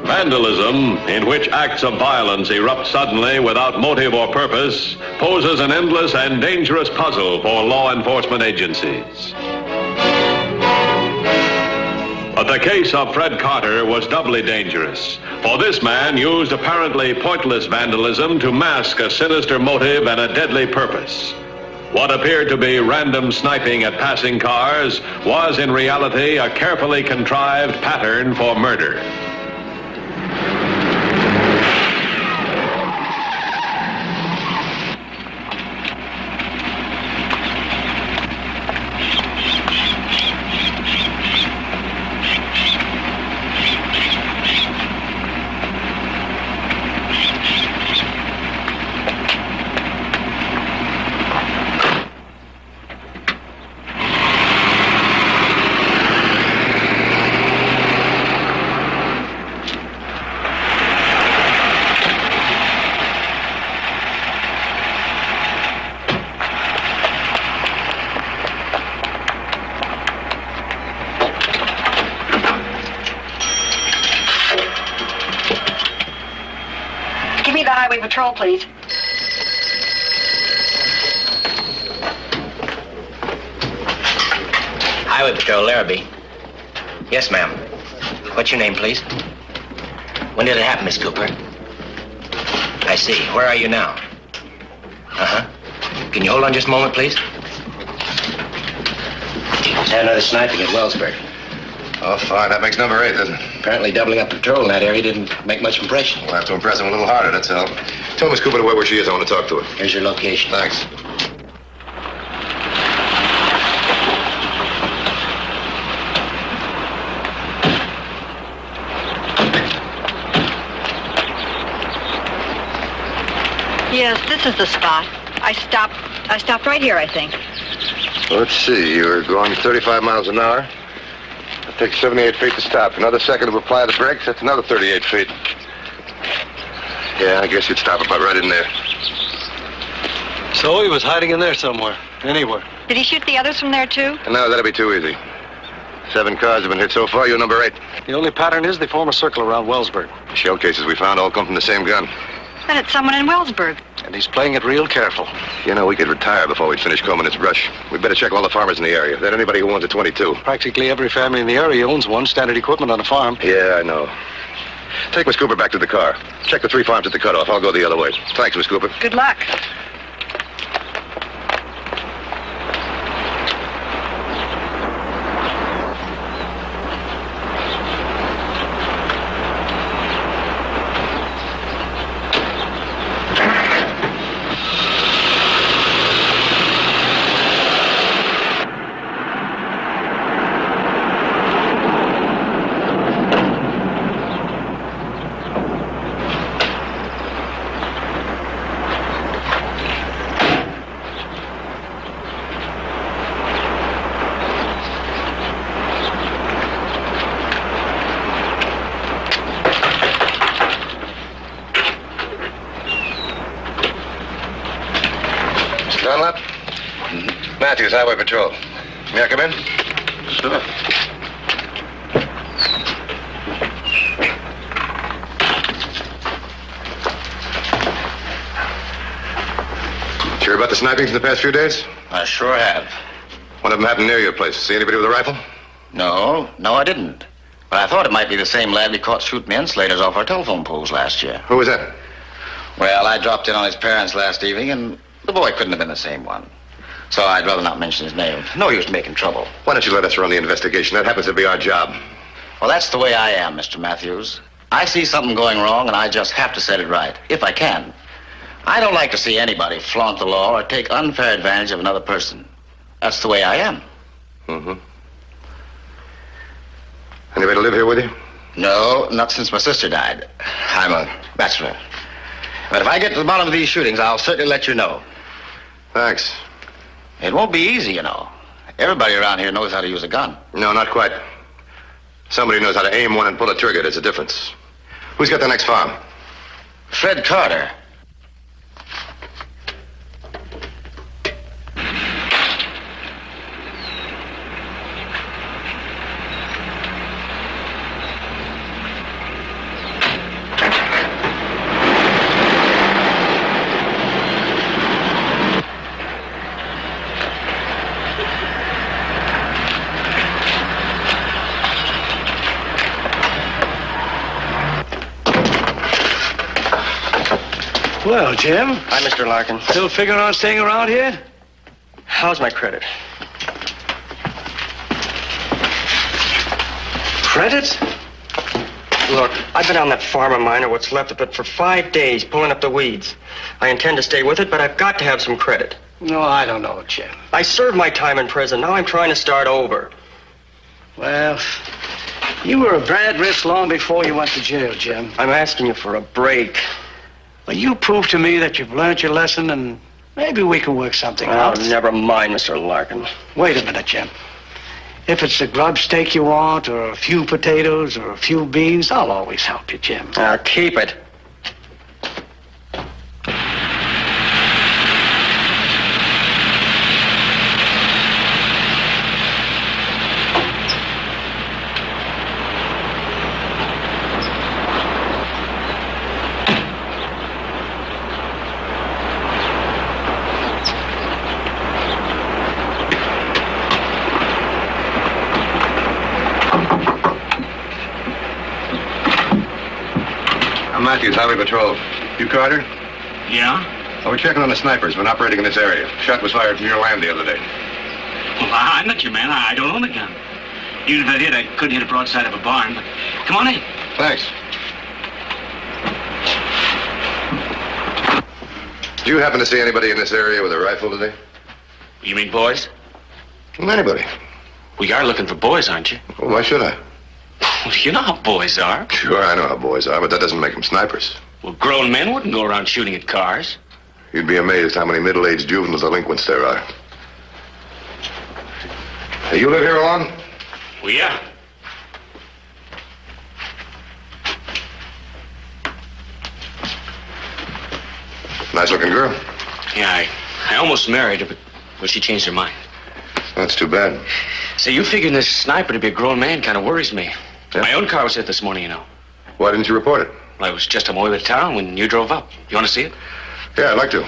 Vandalism, in which acts of violence erupt suddenly without motive or purpose, poses an endless and dangerous puzzle for law enforcement agencies. But the case of Fred Carter was doubly dangerous, for this man used apparently pointless vandalism to mask a sinister motive and a deadly purpose. What appeared to be random sniping at passing cars was in reality a carefully contrived pattern for murder. Highway Patrol, please. Highway Patrol, Larrabee. Yes, ma'am. What's your name, please? When did it happen, Miss Cooper? I see. Where are you now? Uh-huh. Can you hold on just a moment, please? Had another sniping at Wellsburg. Oh, fine. That makes number 8, doesn't it? Apparently doubling up patrol in that area didn't make much impression. We'll have to impress him a little harder, that's all. Tell Miss Cooper to wait where she is. I want to talk to her. Here's your location. Thanks. Yes, this is the spot. I stopped right here, I think. Let's see. You were going 35 miles an hour. It takes 78 feet to stop. Another second to apply the brakes, that's another 38 feet. Yeah, I guess you'd stop about right in there. So he was hiding in there somewhere, anywhere. Did he shoot the others from there, too? No, that'd be too easy. 7 cars have been hit so far. You're number 8. The only pattern is they form a circle around Wellsburg. The shell cases we found all come from the same gun. Then it's someone in Wellsburg. And he's playing it real careful. You know, we could retire before we finish combing this brush. We'd better check all the farmers in the area. Then anybody who owns a 22. Practically every family in the area owns one. Standard equipment on a farm. Yeah, I know. Take Miss Cooper back to the car. Check the 3 farms at the cutoff. I'll go the other way. Thanks, Miss Cooper. Good luck. Dunlap? Matthews, Highway Patrol. May I come in? Sure. Sure about the snipings in the past few days? I sure have. One of them happened near your place. See anybody with a rifle? No, I didn't. But I thought it might be the same lad we caught shooting the insulators off our telephone poles last year. Who was that? Well, I dropped in on his parents last evening, and the boy couldn't have been the same one. So I'd rather not mention his name. No use making trouble. Why don't you let us run the investigation? That happens to be our job. Well, that's the way I am, Mr. Matthews. I see something going wrong, and I just have to set it right, if I can. I don't like to see anybody flaunt the law or take unfair advantage of another person. That's the way I am. Mm-hmm. Anybody live here with you? No, not since my sister died. I'm a bachelor. But if I get to the bottom of these shootings, I'll certainly let you know. Thanks. It won't be easy, you know. Everybody around here knows how to use a gun. No, not quite. Somebody knows how to aim one and pull a trigger. There's a difference. Who's got the next farm? Fred Carter. Well, Jim. Hi, Mr. Larkin. Still figuring on staying around here? How's my credit? Credit? Look, I've been on that farm of mine, or what's left of it, for 5 days, pulling up the weeds. I intend to stay with it, but I've got to have some credit. No, I don't know, Jim. I served my time in prison. Now I'm trying to start over. Well, you were a bad risk long before you went to jail, Jim. I'm asking you for a break. Well, you proved to me that you've learned your lesson, and maybe we can work something out. Never mind, Mr. Larkin. Wait a minute, Jim. If it's a grub steak you want, or a few potatoes, or a few beans, I'll always help you, Jim. Keep it. Matthews, Highway Patrol. You Carter? Yeah? Oh, we're checking on the snipers. Been operating in this area. Shot was fired from your land the other day. Well, I'm not your man. I don't own a gun. Even if I did, I couldn't hit a broadside of a barn. But come on in. Thanks. Did you happen to see anybody in this area with a rifle today? You mean boys? Anybody. We are looking for boys, aren't you? Well, why should I? Well, you know how boys are. Sure, I know how boys are, but that doesn't make them snipers. Well, grown men wouldn't go around shooting at cars. You'd be amazed how many middle-aged juvenile delinquents there are. Hey, you live here alone? Well, yeah. Nice-looking girl. Yeah, I almost married her, but well, she changed her mind. That's too bad. See, you figuring this sniper to be a grown man kind of worries me. Yeah? My own car was hit this morning, you know. Why didn't you report it? Well, I was just on my way to town when you drove up. You want to see it? Yeah, I'd like to.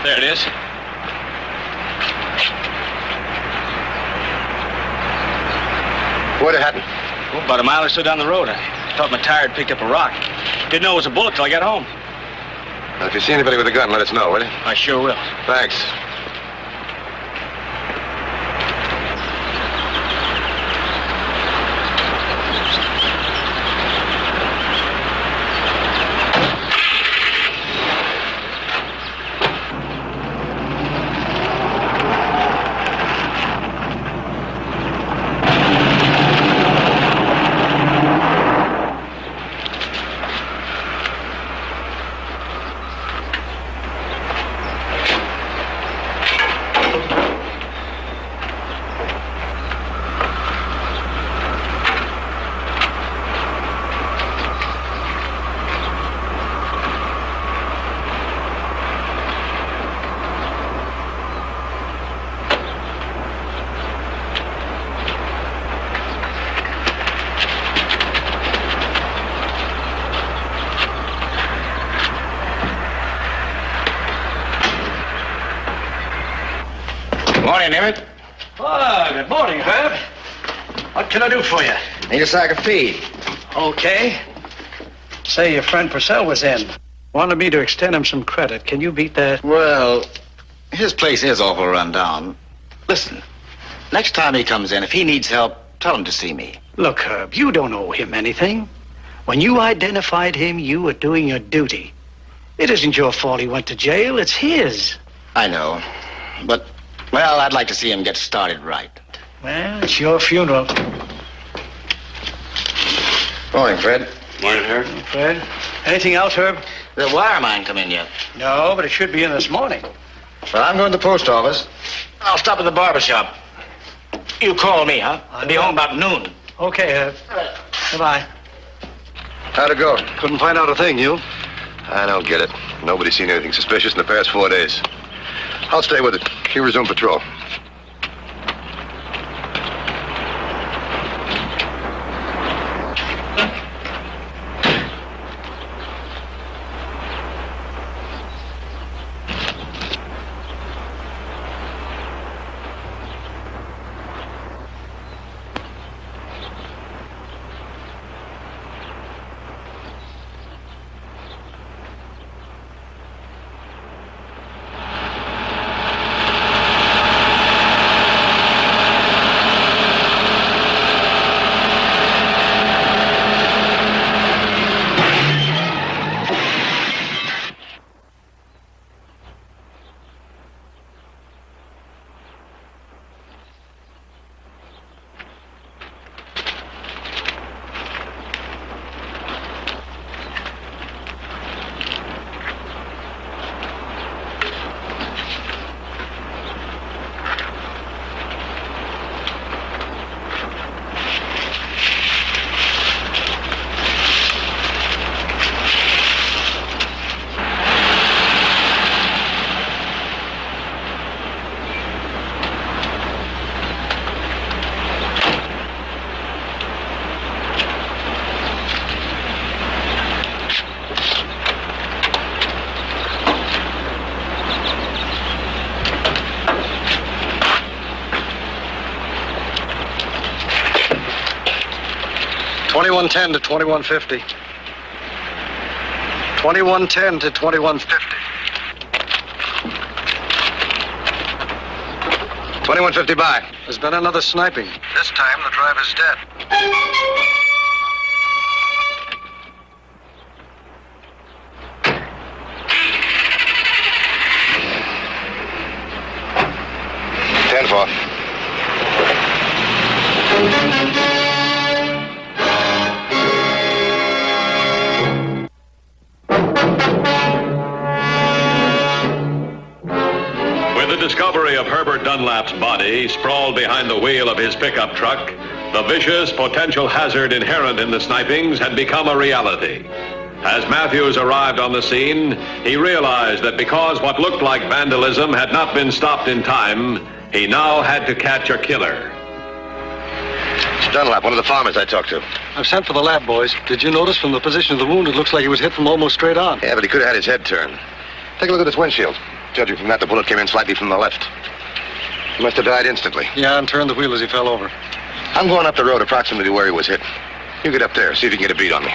There it is. Where'd it happen? Well, about a mile or so down the road. I thought my tire had picked up a rock. Didn't know it was a bullet till I got home. Now, if you see anybody with a gun, let us know, will you? I sure will. Thanks. Morning, Emmett. Oh, good morning, Herb. What can I do for you? Need a sack of feed. Okay. Say, your friend Purcell was in. Wanted me to extend him some credit. Can you beat that? Well, his place is awful run down. Listen, next time he comes in, if he needs help, tell him to see me. Look, Herb, you don't owe him anything. When you identified him, you were doing your duty. It isn't your fault he went to jail. It's his. I know. But, well, I'd like to see him get started right. Well, it's your funeral. Morning, Fred. Morning, Herb. Fred. Anything else, Herb? The wire mine come in yet? No, but it should be in this morning. Well, I'm going to the post office. I'll stop at the barber shop. You call me, huh? I'll be home about noon. Okay, Herb. Goodbye. How'd it go? Couldn't find out a thing, you? I don't get it. Nobody's seen anything suspicious in the past 4 days. I'll stay with it. You resume patrol. $21.10 to $21.50. $21.10 to $21.50. $21.50 by. There's been another sniping. This time the driver's dead. $10-4. Discovery of Herbert Dunlap's body sprawled behind the wheel of his pickup truck, the vicious potential hazard inherent in the snipings had become a reality. As Matthews arrived on the scene, he realized that because what looked like vandalism had not been stopped in time, he now had to catch a killer. It's Dunlap, one of the farmers I talked to. I've sent for the lab, boys. Did you notice from the position of the wound, it looks like he was hit from almost straight on. Yeah, but he could have had his head turned. Take a look at his windshield. Judging from that, the bullet came in slightly from the left. He must have died instantly. Yeah, and turned the wheel as he fell over. I'm going up the road approximately where he was hit. You get up there, see if you can get a beat on me.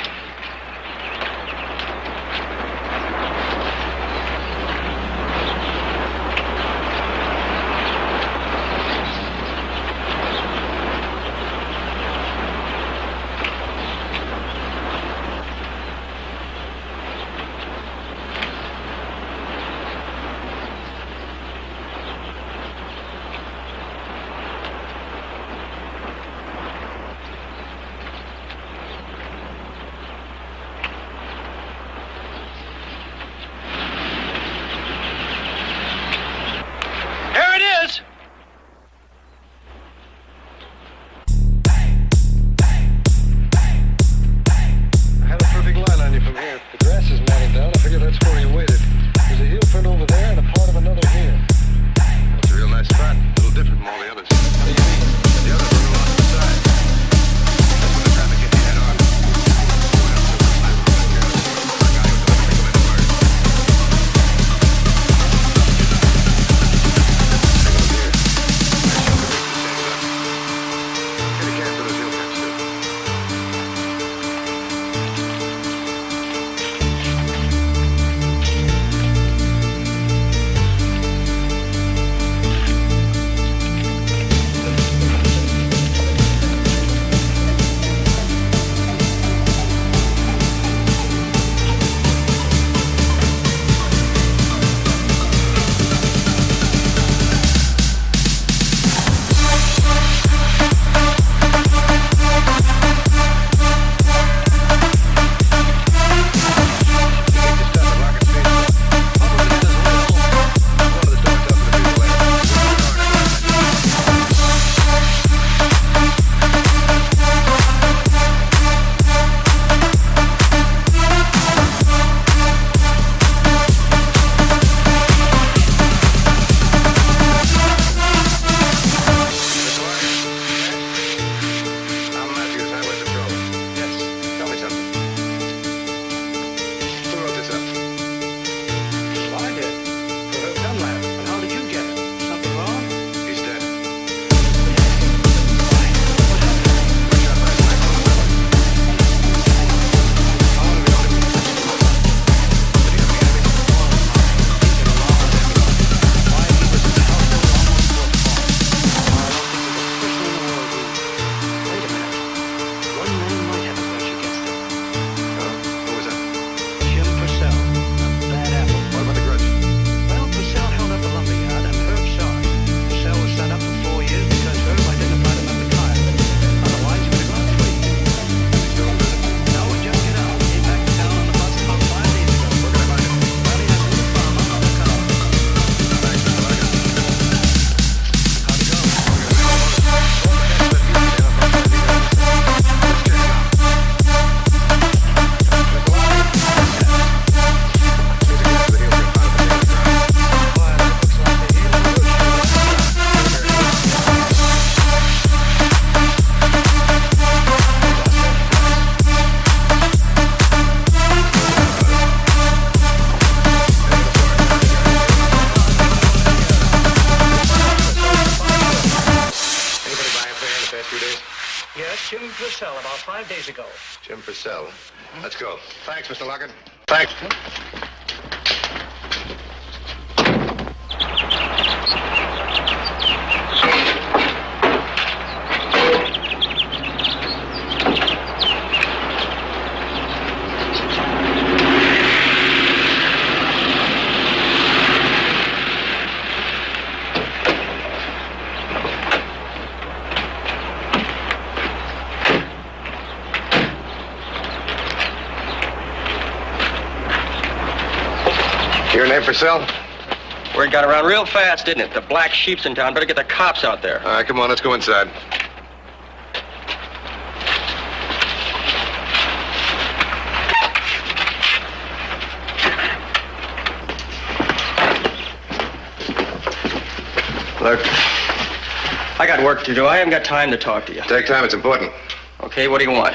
Jim Purcell about 5 days ago. Jim Purcell. Let's go. Thanks, Mr. Lockett. Thanks. Your name, Purcell? Word got around real fast, didn't it? The black sheep's in town. Better get the cops out there. All right, come on, let's go inside. Look, I got work to do. I haven't got time to talk to you. Take time, it's important. Okay, what do you want?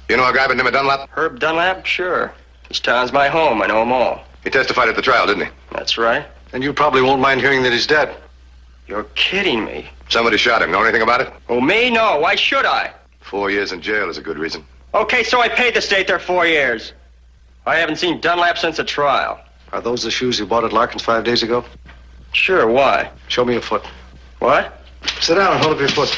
You know a guy by the name of Dunlap? Herb Dunlap? Sure. This town's my home. I know them all. He testified at the trial, didn't he? That's right. And you probably won't mind hearing that he's dead. You're kidding me. Somebody shot him. Know anything about it? Oh, me? No. Why should I? 4 years in jail is a good reason. Okay, so I paid the state their 4 years. I haven't seen Dunlap since the trial. Are those the shoes you bought at Larkin's 5 days ago? Sure, why? Show me your foot. What? Sit down and hold up your foot.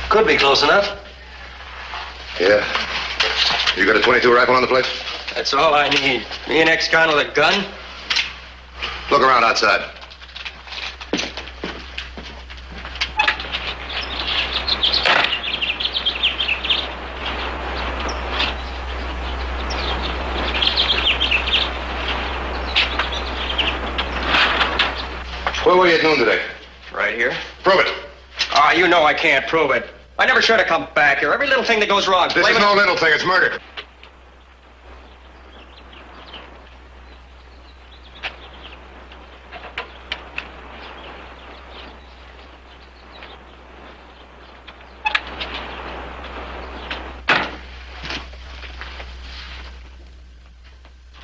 Could be close enough. Yeah. You got a .22 rifle on the place? That's all I need. Me an ex-con with a gun? Look around outside. Where were you at noon today? Right here. Prove it. Ah, you know I can't prove it. I never should have come back here. Every little thing that goes wrong. This is no little thing. It's murder.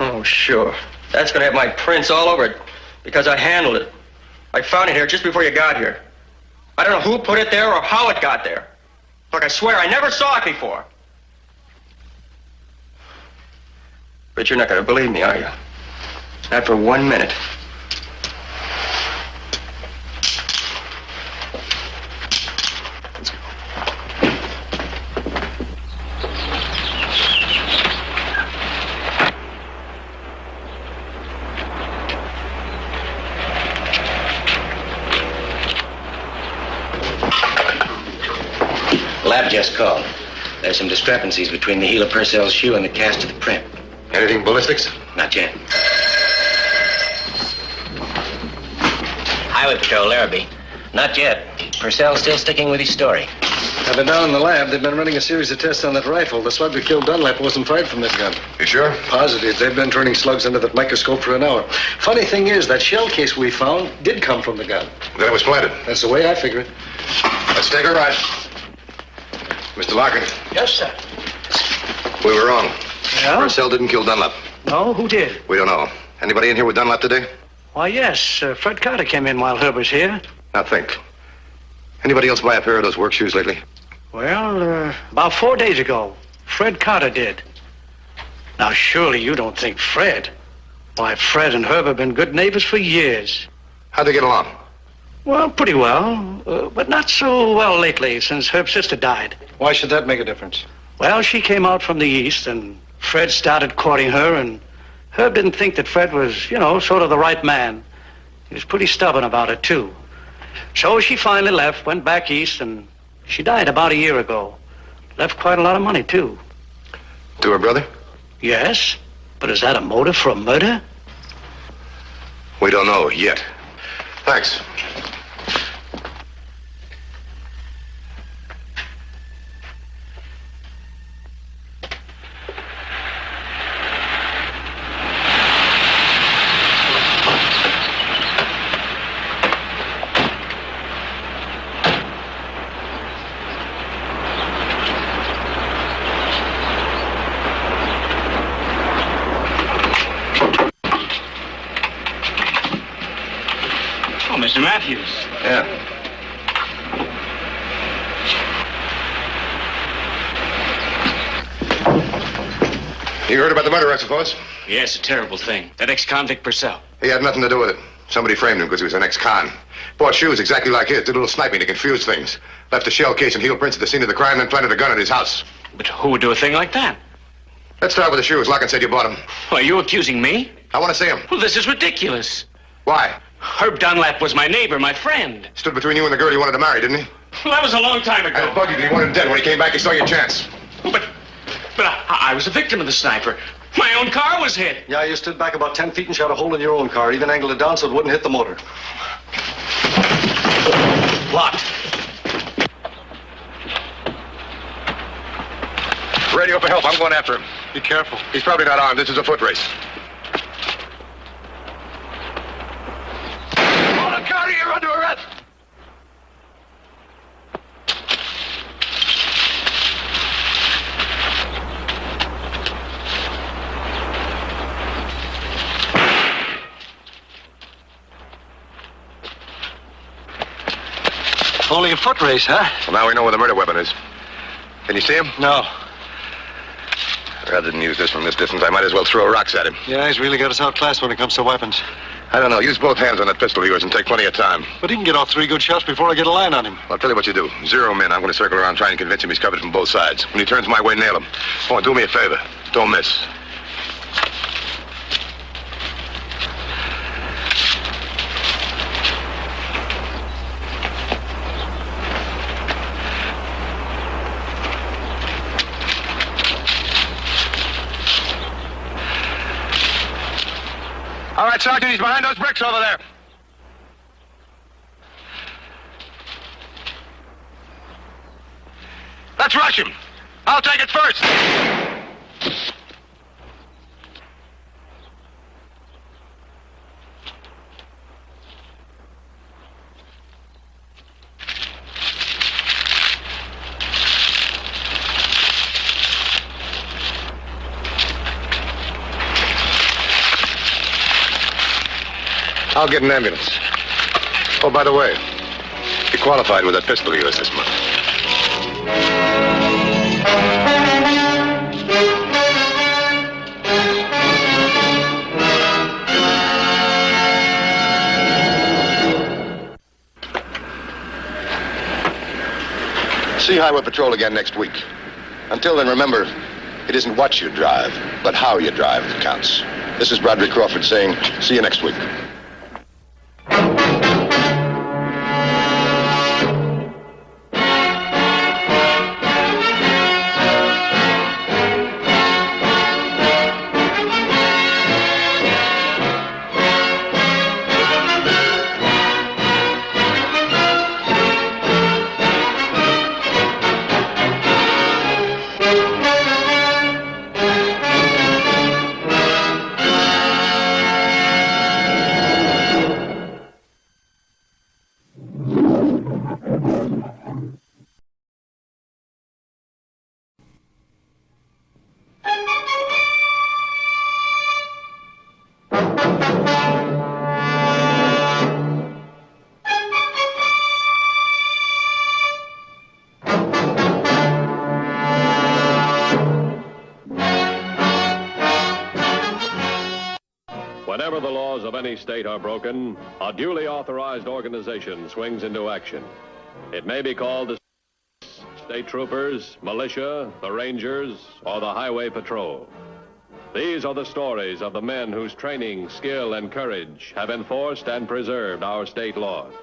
Oh, sure. That's going to have my prints all over it because I handled it. I found it here just before you got here. I don't know who put it there or how it got there. Look, I swear I never saw it before. But you're not going to believe me, are you? Not for 1 minute. Lab just called. There's some discrepancies between the heel of Purcell's shoe and the cast of the print. Anything ballistics? Not yet. Highway Patrol, Larrabee. Not yet. Purcell's still sticking with his story. I've been down in the lab. They've been running a series of tests on that rifle. The slug that killed Dunlap wasn't fired from that gun. You sure? Positive. They've been turning slugs under that microscope for an hour. Funny thing is, that shell case we found did come from the gun. Then it was planted. That's the way I figure it. Let's take a ride. Mr. Larkin. Yes, sir. We were wrong. Yeah? Purcell didn't kill Dunlap. No, who did? We don't know. Anybody in here with Dunlap today? Why, yes. Fred Carter came in while Herb was here. Now think. Anybody else buy a pair of those work shoes lately? Well, about 4 days ago, Fred Carter did. Now, surely you don't think Fred. Why, Fred and Herb have been good neighbors for years. How'd they get along? Well, pretty well, but not so well lately since Herb's sister died. Why should that make a difference? Well, she came out from the east, and Fred started courting her, and Herb didn't think that Fred was, you know, sort of the right man. He was pretty stubborn about it, too. So she finally left, went back east, and she died about a year ago. Left quite a lot of money, too. To her brother? Yes, but is that a motive for a murder? We don't know yet. Thanks. Mr. Matthews. Yeah. You heard about the murder, I suppose? Yes, a terrible thing. That ex-convict Purcell. He had nothing to do with it. Somebody framed him because he was an ex-con. Bought shoes exactly like his, did a little sniping to confuse things. Left a shell case and heel prints at the scene of the crime, then planted a gun at his house. But who would do a thing like that? Let's start with the shoes. Larkin said you bought them. Well, are you accusing me? I want to see them. Well, this is ridiculous. Why? Herb Dunlap was my neighbor, my friend. Stood between you and the girl you wanted to marry, didn't he? Well, that was a long time ago. I bugged you that he wanted dead. When he came back, he saw your chance. But I was a victim of the sniper. My own car was hit. Yeah, you stood back about 10 feet and shot a hole in your own car. Even angled it down so it wouldn't hit the motor. Locked. Radio for help. I'm going after him. Be careful. He's probably not armed. This is a foot race. Hold on, Carter. You're under arrest. only a foot race, huh? Well, now we know where the murder weapon is. Can you see him? No. Rather than use this from this distance, I might as well throw rocks at him. Yeah, he's really got us outclassed when it comes to weapons. I don't know. Use both hands on that pistol of yours and take plenty of time. But he can get off 3 good shots before I get a line on him. I'll tell you what you do. Zero him in. I'm going to circle around trying to convince him he's covered from both sides. When he turns my way, nail him. Oh, and do me a favor. Don't miss. All right, Sergeant, he's behind those bricks over there. Let's rush him. I'll take it first. I'll get an ambulance. Oh, by the way, you qualified with that pistol of yours this month. See Highway Patrol again next week. Until then, remember, it isn't what you drive, but how you drive that counts. This is Broderick Crawford saying, see you next week. Whenever the laws of any state are broken, a duly authorized organization swings into action. It may be called the state troopers, militia, the rangers, or the highway patrol. These are the stories of the men whose training, skill, and courage have enforced and preserved our state laws.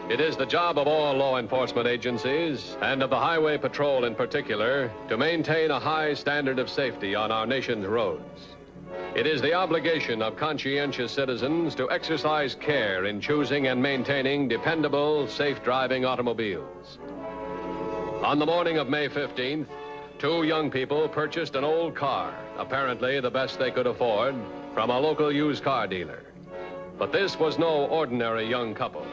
It is the job of all law enforcement agencies, and of the Highway Patrol in particular, to maintain a high standard of safety on our nation's roads. It is the obligation of conscientious citizens to exercise care in choosing and maintaining dependable, safe-driving automobiles. On the morning of May 15th, 2 young people purchased an old car, apparently the best they could afford, from a local used car dealer. But this was no ordinary young couple.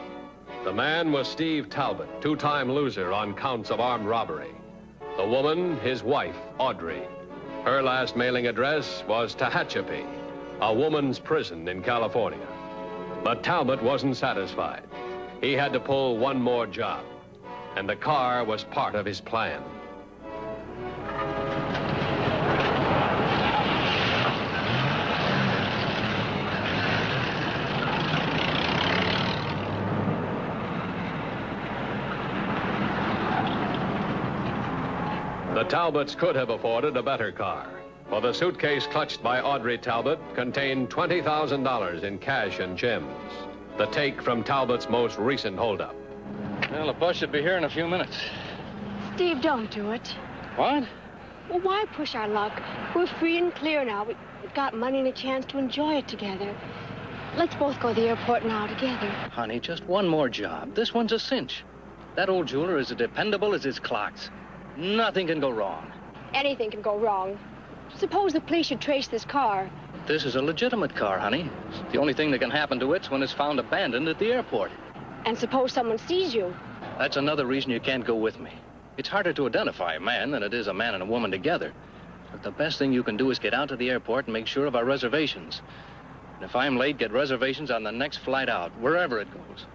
The man was Steve Talbot, 2-time loser on counts of armed robbery. The woman, his wife, Audrey. Her last mailing address was Tehachapi, a woman's prison in California. But Talbot wasn't satisfied. He had to pull one more job, and the car was part of his plan. The Talbots could have afforded a better car, for the suitcase clutched by Audrey Talbot contained $20,000 in cash and gems, the take from Talbot's most recent holdup. Well, the bus should be here in a few minutes. Steve, don't do it. What? Well, why push our luck? We're free and clear now. We've got money and a chance to enjoy it together. Let's both go to the airport now together. Honey, just one more job. This one's a cinch. That old jeweler is as dependable as his clocks. Nothing can go wrong. Anything can go wrong. Suppose the police should trace this car. This is a legitimate car, honey. The only thing that can happen to it's when it's found abandoned at the airport. And suppose someone sees you? That's another reason you can't go with me. It's harder to identify a man than it is a man and a woman together. But the best thing you can do is get out to the airport and make sure of our reservations. And if I'm late, get reservations on the next flight out, wherever it goes.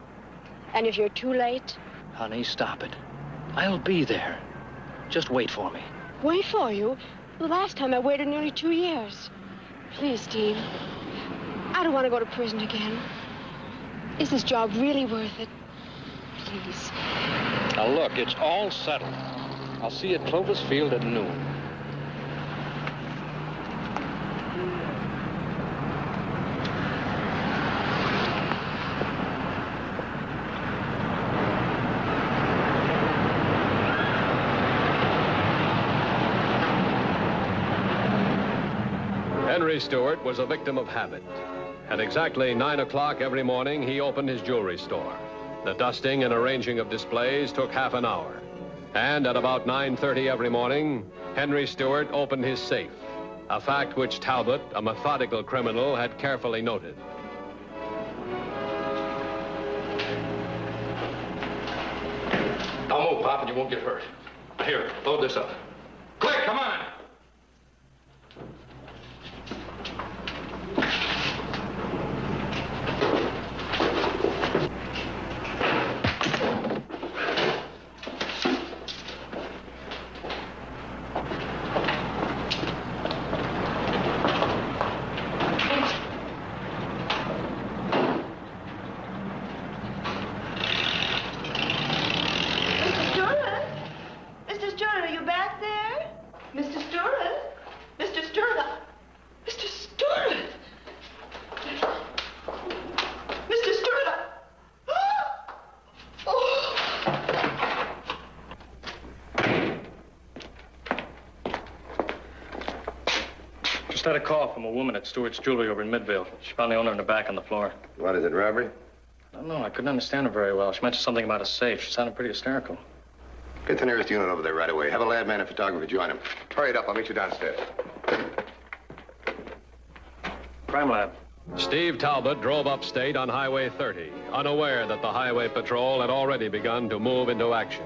And if you're too late? Honey, stop it. I'll be there. Just wait for me. Wait for you? The last time I waited nearly 2 years. Please, Steve. I don't want to go to prison again. Is this job really worth it? Please. Now, look, it's all settled. I'll see you at Clovis Field at noon. Henry Stewart was a victim of habit. At exactly 9 o'clock every morning, he opened his jewelry store. The dusting and arranging of displays took half an hour. And at about 9:30 every morning, Henry Stewart opened his safe, a fact which Talbot, a methodical criminal, had carefully noted. Now move, Pop, and you won't get hurt. Here, load this up. Quick, come on! Just had a call from a woman at Stewart's Jewelry over in Midvale. She found the owner in the back on the floor. What is it, robbery? I don't know. I couldn't understand her very well. She mentioned something about a safe. She sounded pretty hysterical. Get the nearest unit over there right away. Have a lad man and photographer join him. Hurry it up. I'll meet you downstairs. Crime lab. Steve Talbot drove upstate on Highway 30, unaware that the Highway Patrol had already begun to move into action.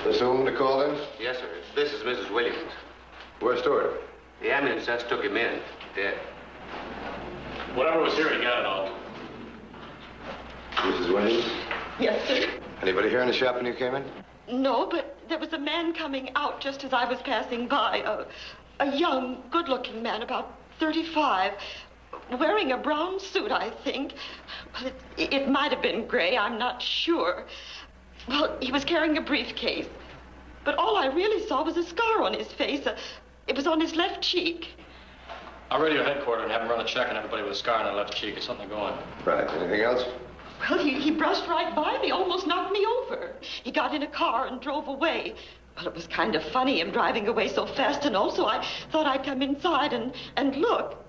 This woman to call in? Yes, sir. This is Mrs. Williams. Where's Stewart? The ambulance just took him in. Dead. Whatever was here, he got it all. Mrs. Williams? Yes, sir. Anybody here in the shop when you came in? No, but there was a man coming out just as I was passing by. A young, good-looking man, about 35, wearing a brown suit, I think. Well, it might have been gray, I'm not sure. Well, he was carrying a briefcase. But all I really saw was a scar on his face. It was on his left cheek. I'll radio headquarters and have them run a check on everybody with a scar on their left cheek. It's something going. Right. Anything else? Well, he brushed right by me, almost knocked me over. He got in a car and drove away. Well, it was kind of funny, him driving away so fast, and also I thought I'd come inside and look.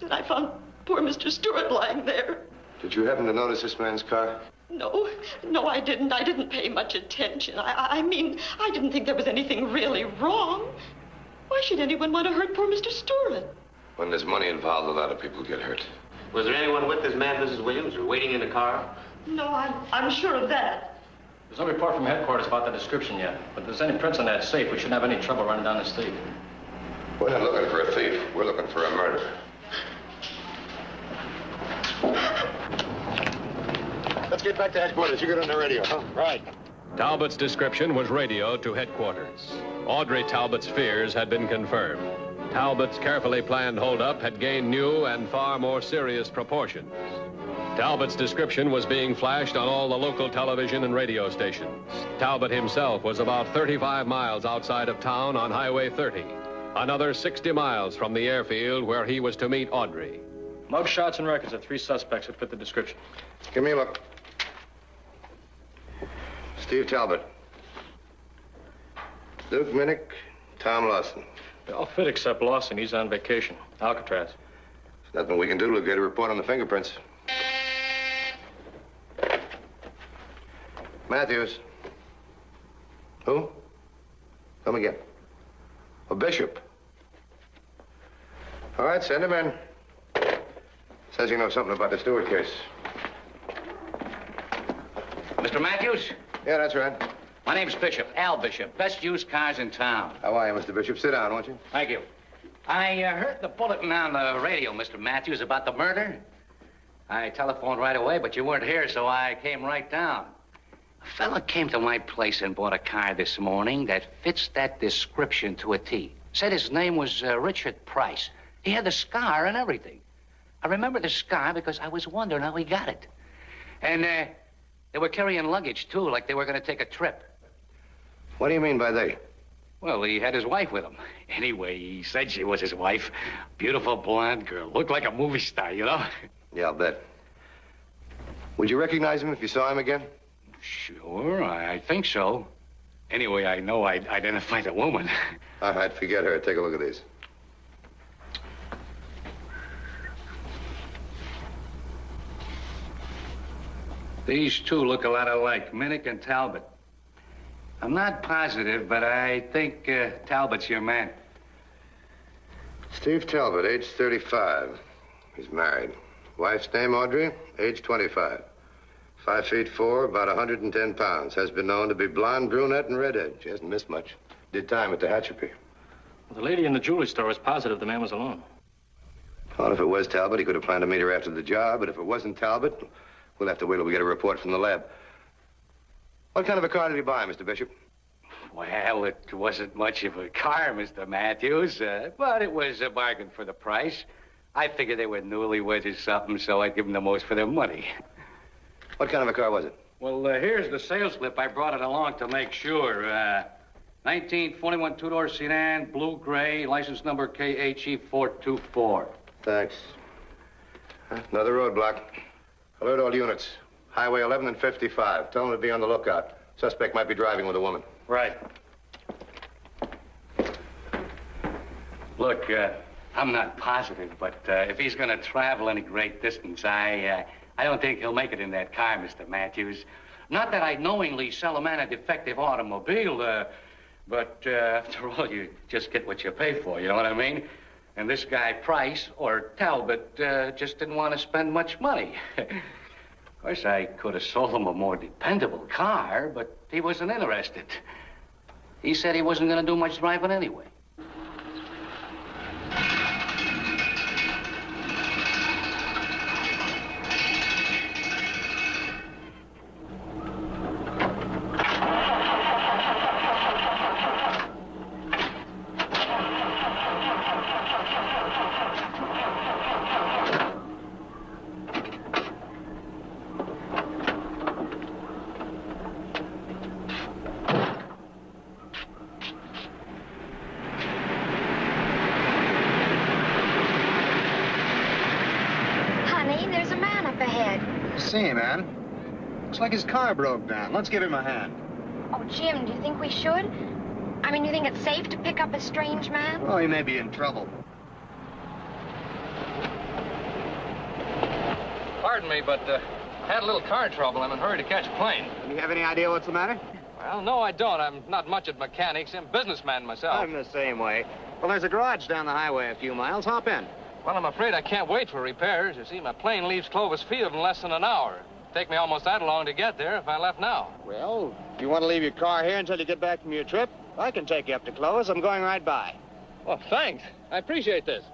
Then I found poor Mr. Stewart lying there. Did you happen to notice this man's car? No, I didn't. I didn't pay much attention. I mean, I didn't think there was anything really wrong. Why should anyone want to hurt poor Mr. Stewart? When there's money involved, a lot of people get hurt. Was there anyone with this man, Mrs. Williams, or waiting in the car? No, I'm sure of that. There's no report from headquarters about the description yet. But if there's any prints on that safe, we shouldn't have any trouble running down this thief. We're not looking for a thief. We're looking for a murder. Let's get back to headquarters. You get on the radio, huh? Right. Talbot's description was radioed to headquarters. Audrey Talbot's fears had been confirmed. Talbot's carefully planned holdup had gained new and far more serious proportions. Talbot's description was being flashed on all the local television and radio stations. Talbot himself was about 35 miles outside of town on Highway 30, another 60 miles from the airfield where he was to meet Audrey. Mug shots and records of 3 suspects that fit the description. Give me a look. Steve Talbot. Luke Minnick, Tom Lawson. They all fit except Lawson. He's on vacation. Alcatraz. There's nothing we can do to get a report on the fingerprints. Matthews. Who? Come again. A Bishop. All right, send him in. Says you know something about the Stewart case. Mr. Matthews? Yeah, that's right. My name's Bishop, Al Bishop. Best used cars in town. How are you, Mr. Bishop? Sit down, won't you? Thank you. I heard the bulletin on the radio, Mr. Matthews, about the murder. I telephoned right away, but you weren't here, so I came right down. A fella came to my place and bought a car this morning that fits that description to a T. Said his name was Richard Price. He had the scar and everything. I remember the scar because I was wondering how he got it. And they were carrying luggage, too, like they were going to take a trip. What do you mean by they? Well, he had his wife with him. Anyway, he said she was his wife. Beautiful blonde girl. Looked like a movie star, you know? Yeah, I'll bet. Would you recognize him if you saw him again? Sure, I think so. Anyway, I know I'd identify the woman. All right, forget her. Take a look at these. These two look a lot alike, Minnick and Talbot. I'm not positive, but I think Talbot's your man. Steve Talbot, age 35. He's married. Wife's name, Audrey, age 25. 5'4", about 110 pounds. Has been known to be blonde, brunette, and redhead. She hasn't missed much. Did time at the Hatcherby. Well, the lady in the jewelry store was positive the man was alone. Well, if it was Talbot, he could have planned to meet her after the job. But if it wasn't Talbot, we'll have to wait till we get a report from the lab. What kind of a car did he buy, Mr. Bishop? Well, it wasn't much of a car, Mr. Matthews, but it was a bargain for the price. I figured they were newlyweds or something, so I'd give them the most for their money. What kind of a car was it? Well, here's the sales slip. I brought it along to make sure. 1941 two-door sedan, blue-gray, license number KHE424. Thanks. Another roadblock. Alert all units. Highway 11 and 55. Tell them to be on the lookout. Suspect might be driving with a woman. Right. Look, I'm not positive, but if he's going to travel any great distance, I don't think he'll make it in that car, Mr. Matthews. Not that I'd knowingly sell a man a defective automobile, but after all, you just get what you pay for, you know what I mean? And this guy, Price, or Talbot, just didn't want to spend much money. Of course, I could have sold him a more dependable car, but he wasn't interested. He said he wasn't going to do much driving anyway. See, man. Looks like his car broke down. Let's give him a hand. Oh, Jim, do you think we should? I mean, you think it's safe to pick up a strange man? Well, he may be in trouble. Pardon me, but I had a little car trouble. I'm in a hurry to catch a plane. Do you have any idea what's the matter? Well, no, I don't. I'm not much at mechanics. I'm a businessman myself. I'm the same way. Well, there's a garage down the highway a few miles. Hop in. Well, I'm afraid I can't wait for repairs. You see, my plane leaves Clovis Field in less than an hour. It'd take me almost that long to get there if I left now. Well, if you want to leave your car here until you get back from your trip, I can take you up to Clovis. I'm going right by. Well, thanks. I appreciate this.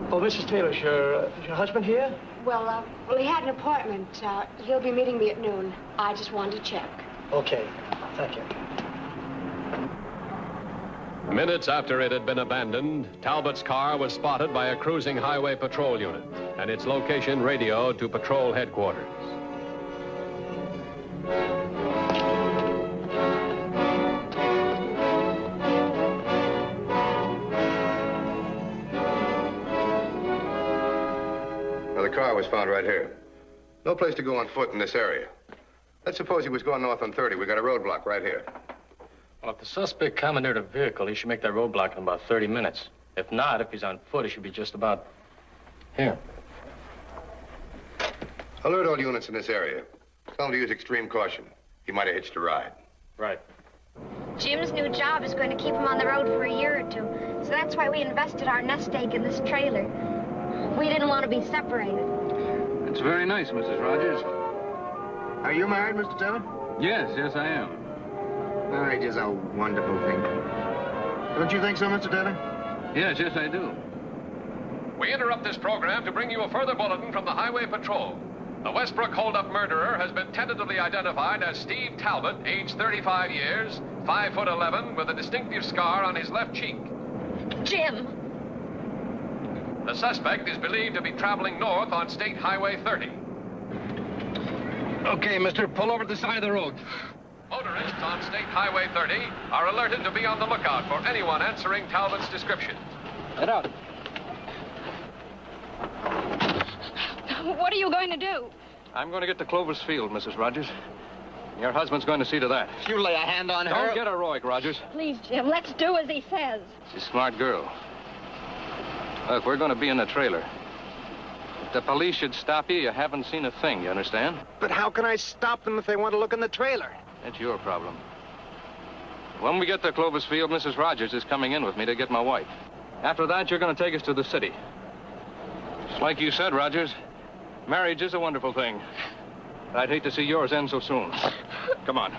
Oh, Mrs. Taylor, is your husband here? Well, he had an appointment. He'll be meeting me at noon. I just wanted to check. Okay. Thank you. Minutes after it had been abandoned, Talbot's car was spotted by a cruising highway patrol unit, and its location radioed to patrol headquarters. Now, the car was found right here. No place to go on foot in this area. Let's suppose he was going north on 30. We got a roadblock right here. Well, if the suspect commandeered a vehicle, he should make that roadblock in about 30 minutes. If not, if he's on foot, he should be just about here. Alert all units in this area. Tell them to use extreme caution. He might have hitched a ride. Right. Jim's new job is going to keep him on the road for a year or two. So that's why we invested our nest egg in this trailer. We didn't want to be separated. It's very nice, Mrs. Rogers. Are you married, Mr. Taylor? Yes, I am. Marriage is a wonderful thing. Don't you think so, Mr. Taylor? Yes, I do. We interrupt this program to bring you a further bulletin from the Highway Patrol. The Westbrook holdup murderer has been tentatively identified as Steve Talbot, age 35 years, 5'11", with a distinctive scar on his left cheek. Jim! The suspect is believed to be traveling north on State Highway 30. Okay, mister, pull over to the side of the road. Motorists on State Highway 30 are alerted to be on the lookout for anyone answering Talbot's description. Get out. What are you going to do? I'm going to get to Clover's Field, Mrs. Rogers. Your husband's going to see to that. If you lay a hand on her... Don't get heroic, Rogers. Please, Jim, let's do as he says. She's a smart girl. Look, we're going to be in the trailer. If the police should stop you, you haven't seen a thing, you understand? But how can I stop them if they want to look in the trailer? That's your problem. When we get to Clover's Field, Mrs. Rogers is coming in with me to get my wife. After that, you're going to take us to the city. Just like you said, Rogers, marriage is a wonderful thing. I'd hate to see yours end so soon. Come on.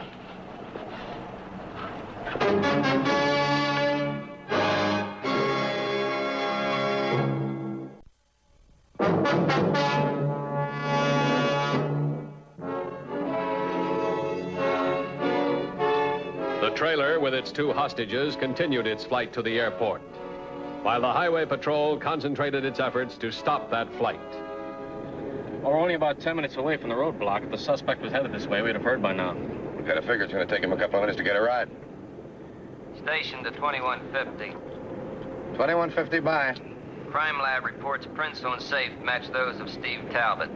The trailer with its two hostages continued its flight to the airport, while the Highway Patrol concentrated its efforts to stop that flight. Well, we're only about 10 minutes away from the roadblock. If the suspect was headed this way, we'd have heard by now. We've got to figure it's going to take him a couple of minutes to get a ride. Station to 2150. 2150 by. Crime lab reports prints on safe match those of Steve Talbot.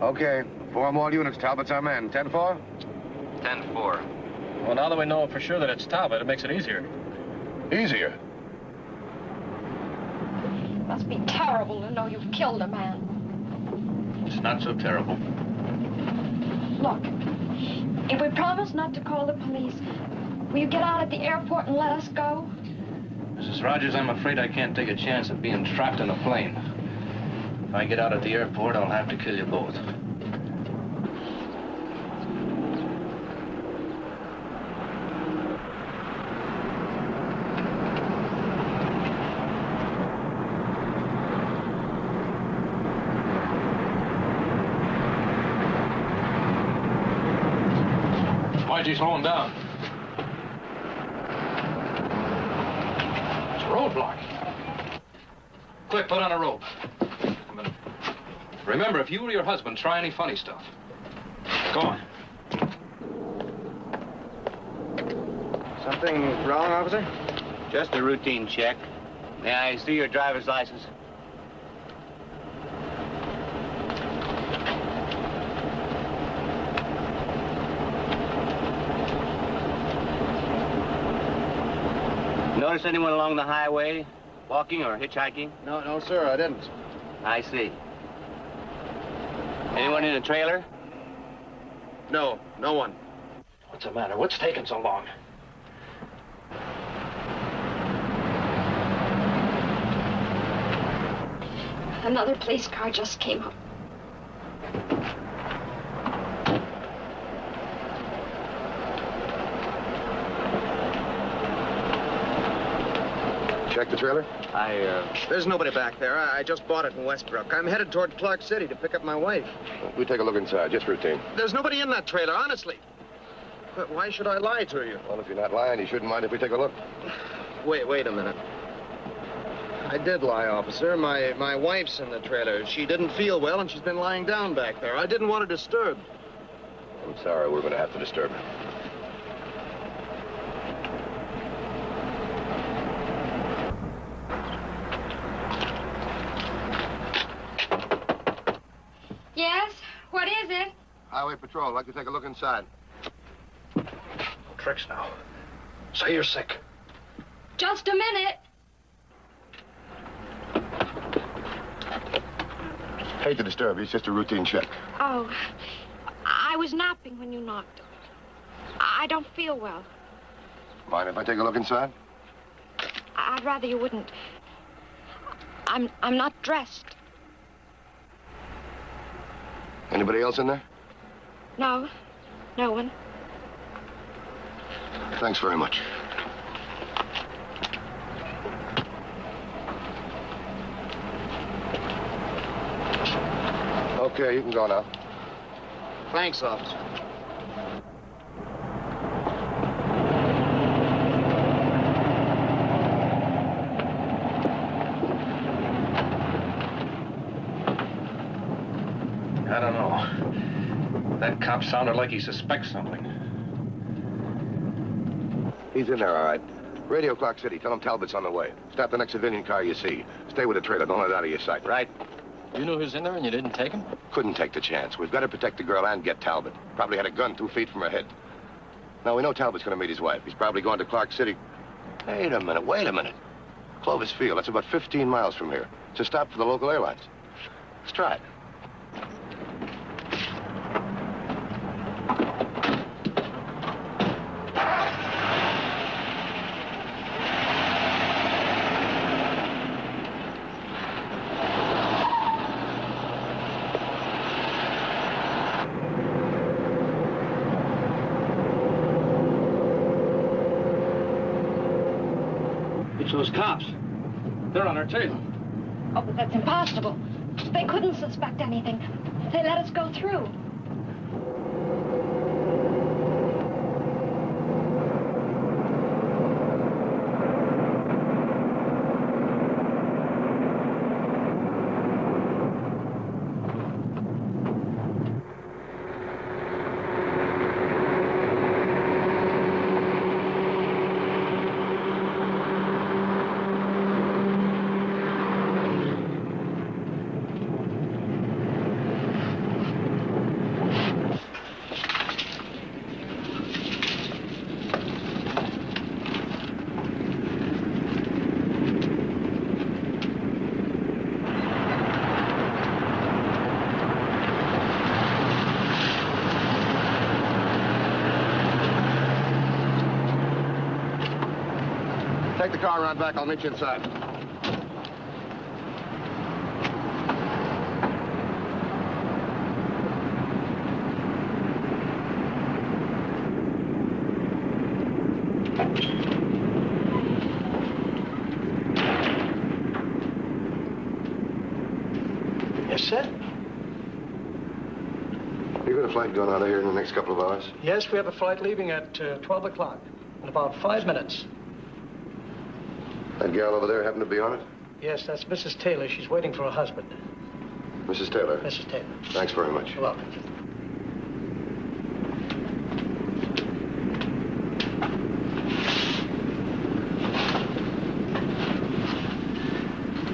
Okay. 4 more units. Talbot's our man. 10-4? 10-4. Well, now that we know for sure that it's Talbot, it makes it easier. Easier? It must be terrible to know you've killed a man. It's not so terrible. Look, if we promise not to call the police, will you get out at the airport and let us go? Mrs. Rogers, I'm afraid I can't take a chance of being trapped in a plane. If I get out at the airport, I'll have to kill you both. Why'd you slow him down? It's a roadblock. Quick, put on a rope. A minute. Remember, if you or your husband try any funny stuff, go on. Something wrong, officer? Just a routine check. May I see your driver's license? Notice anyone along the highway, walking or hitchhiking? No, sir, I didn't. I see. Anyone in the trailer? No one. What's the matter? What's taking so long? Another police car just came up. Check the trailer? There's nobody back there. I just bought it in Westbrook. I'm headed toward Clark City to pick up my wife. We take a look inside, just routine. There's nobody in that trailer, honestly. But why should I lie to you? Well, if you're not lying, you shouldn't mind if we take a look. Wait a minute. I did lie, officer. My wife's in the trailer. She didn't feel well, and she's been lying down back there. I didn't want to disturb. I'm sorry, we're going to have to disturb her. Yes? What is it? Highway Patrol, I'd like to take a look inside. No tricks now. Say you're sick. Just a minute. Hate to disturb you. It's just a routine check. Oh, I was napping when you knocked. I don't feel well. Mind if I take a look inside? I'd rather you wouldn't. I'm not dressed. Anybody else in there? No, no one. Thanks very much. Okay, you can go now. Thanks, officer. I don't know. That cop sounded like he suspects something. He's in there, all right. Radio Clock City. Tell him Talbot's on the way. Stop the next civilian car you see. Stay with the trailer. Don't let it out of your sight. Right. You knew he was in there and you didn't take him? Couldn't take the chance. We've got to protect the girl and get Talbot. Probably had a gun 2 feet from her head. Now, we know Talbot's going to meet his wife. He's probably going to Clark City. Wait a minute. Clovis Field. That's about 15 miles from here. It's a stop for the local airlines. Let's try it. It's those cops. They're on our tail. Oh, but that's impossible. They couldn't suspect anything. They let us go through. Take the car around back. I'll meet you inside. Yes, sir? You got a flight going out of here in the next couple of hours? Yes, we have a flight leaving at 12 o'clock in about 5 minutes. That gal over there happen to be on it? Yes, that's Mrs. Taylor. She's waiting for her husband. Mrs. Taylor? Mrs. Taylor. Thanks very much. You're welcome.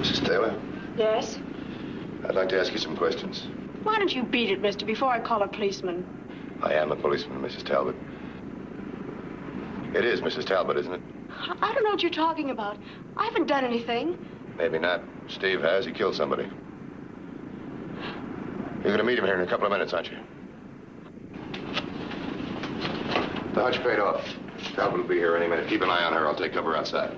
Mrs. Taylor, Yes? I'd like to ask you some questions. Why don't you beat it, mister, before I call a policeman? I am a policeman, Mrs. Talbot. It is Mrs. Talbot, isn't it? I don't know what you're talking about. I haven't done anything. Maybe not. Steve has. He killed somebody. You're going to meet him here in a couple of minutes, aren't you? The hunch paid off. Talbot will be here any minute. Keep an eye on her. I'll take cover outside.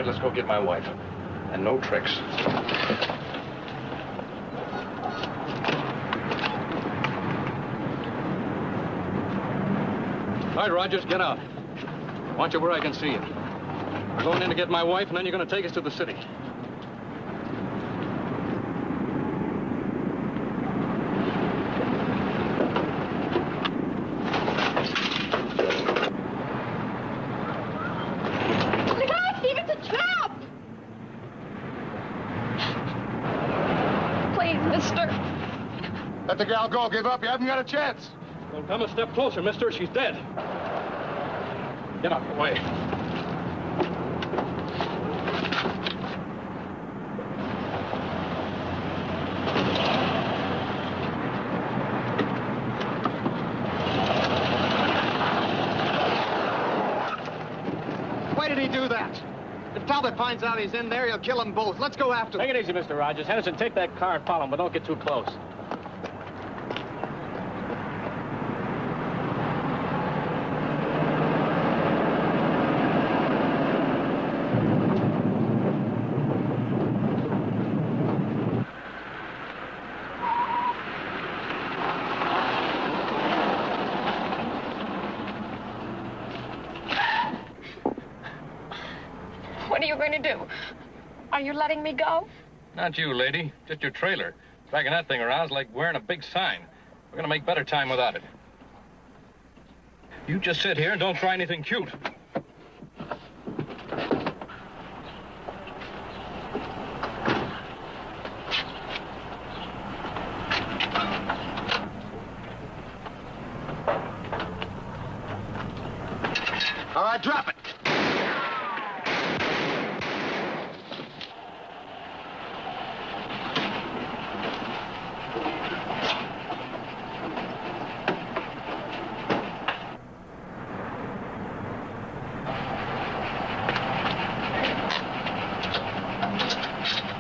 Let's go get my wife. And no tricks. All right, Rogers, get out. I want you where I can see you. We're going in to get my wife, and then you're going to take us to the city. Let the gal go. Give up. You haven't got a chance. Don't come a step closer, mister. She's dead. Get out of the way. Why did he do that? If Talbot finds out he's in there, he'll kill them both. Let's go after them. Take it easy, Mr. Rogers. Henderson, take that car and follow him, but don't get too close. What are you going to do? Are you letting me go? Not you, lady. Just your trailer. Dragging that thing around is like wearing a big sign. We're going to make better time without it. You just sit here and don't try anything cute. All right, drop it.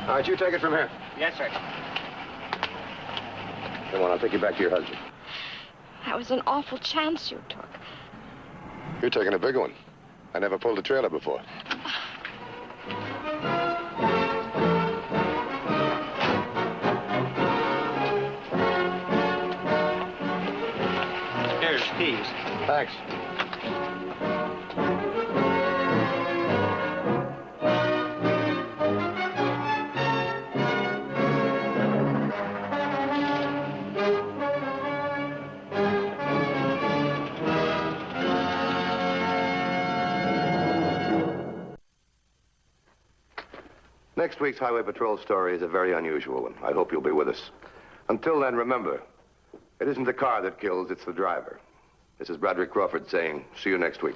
All right, you take it from here. Yes, sir. Come on, I'll take you back to your husband. That was an awful chance you took. You're taking a big one. I never pulled a trailer before. Here's keys. Thanks. Next week's Highway Patrol story is a very unusual one. I hope you'll be with us. Until then, remember, it isn't the car that kills, it's the driver. This is Broderick Crawford saying, see you next week.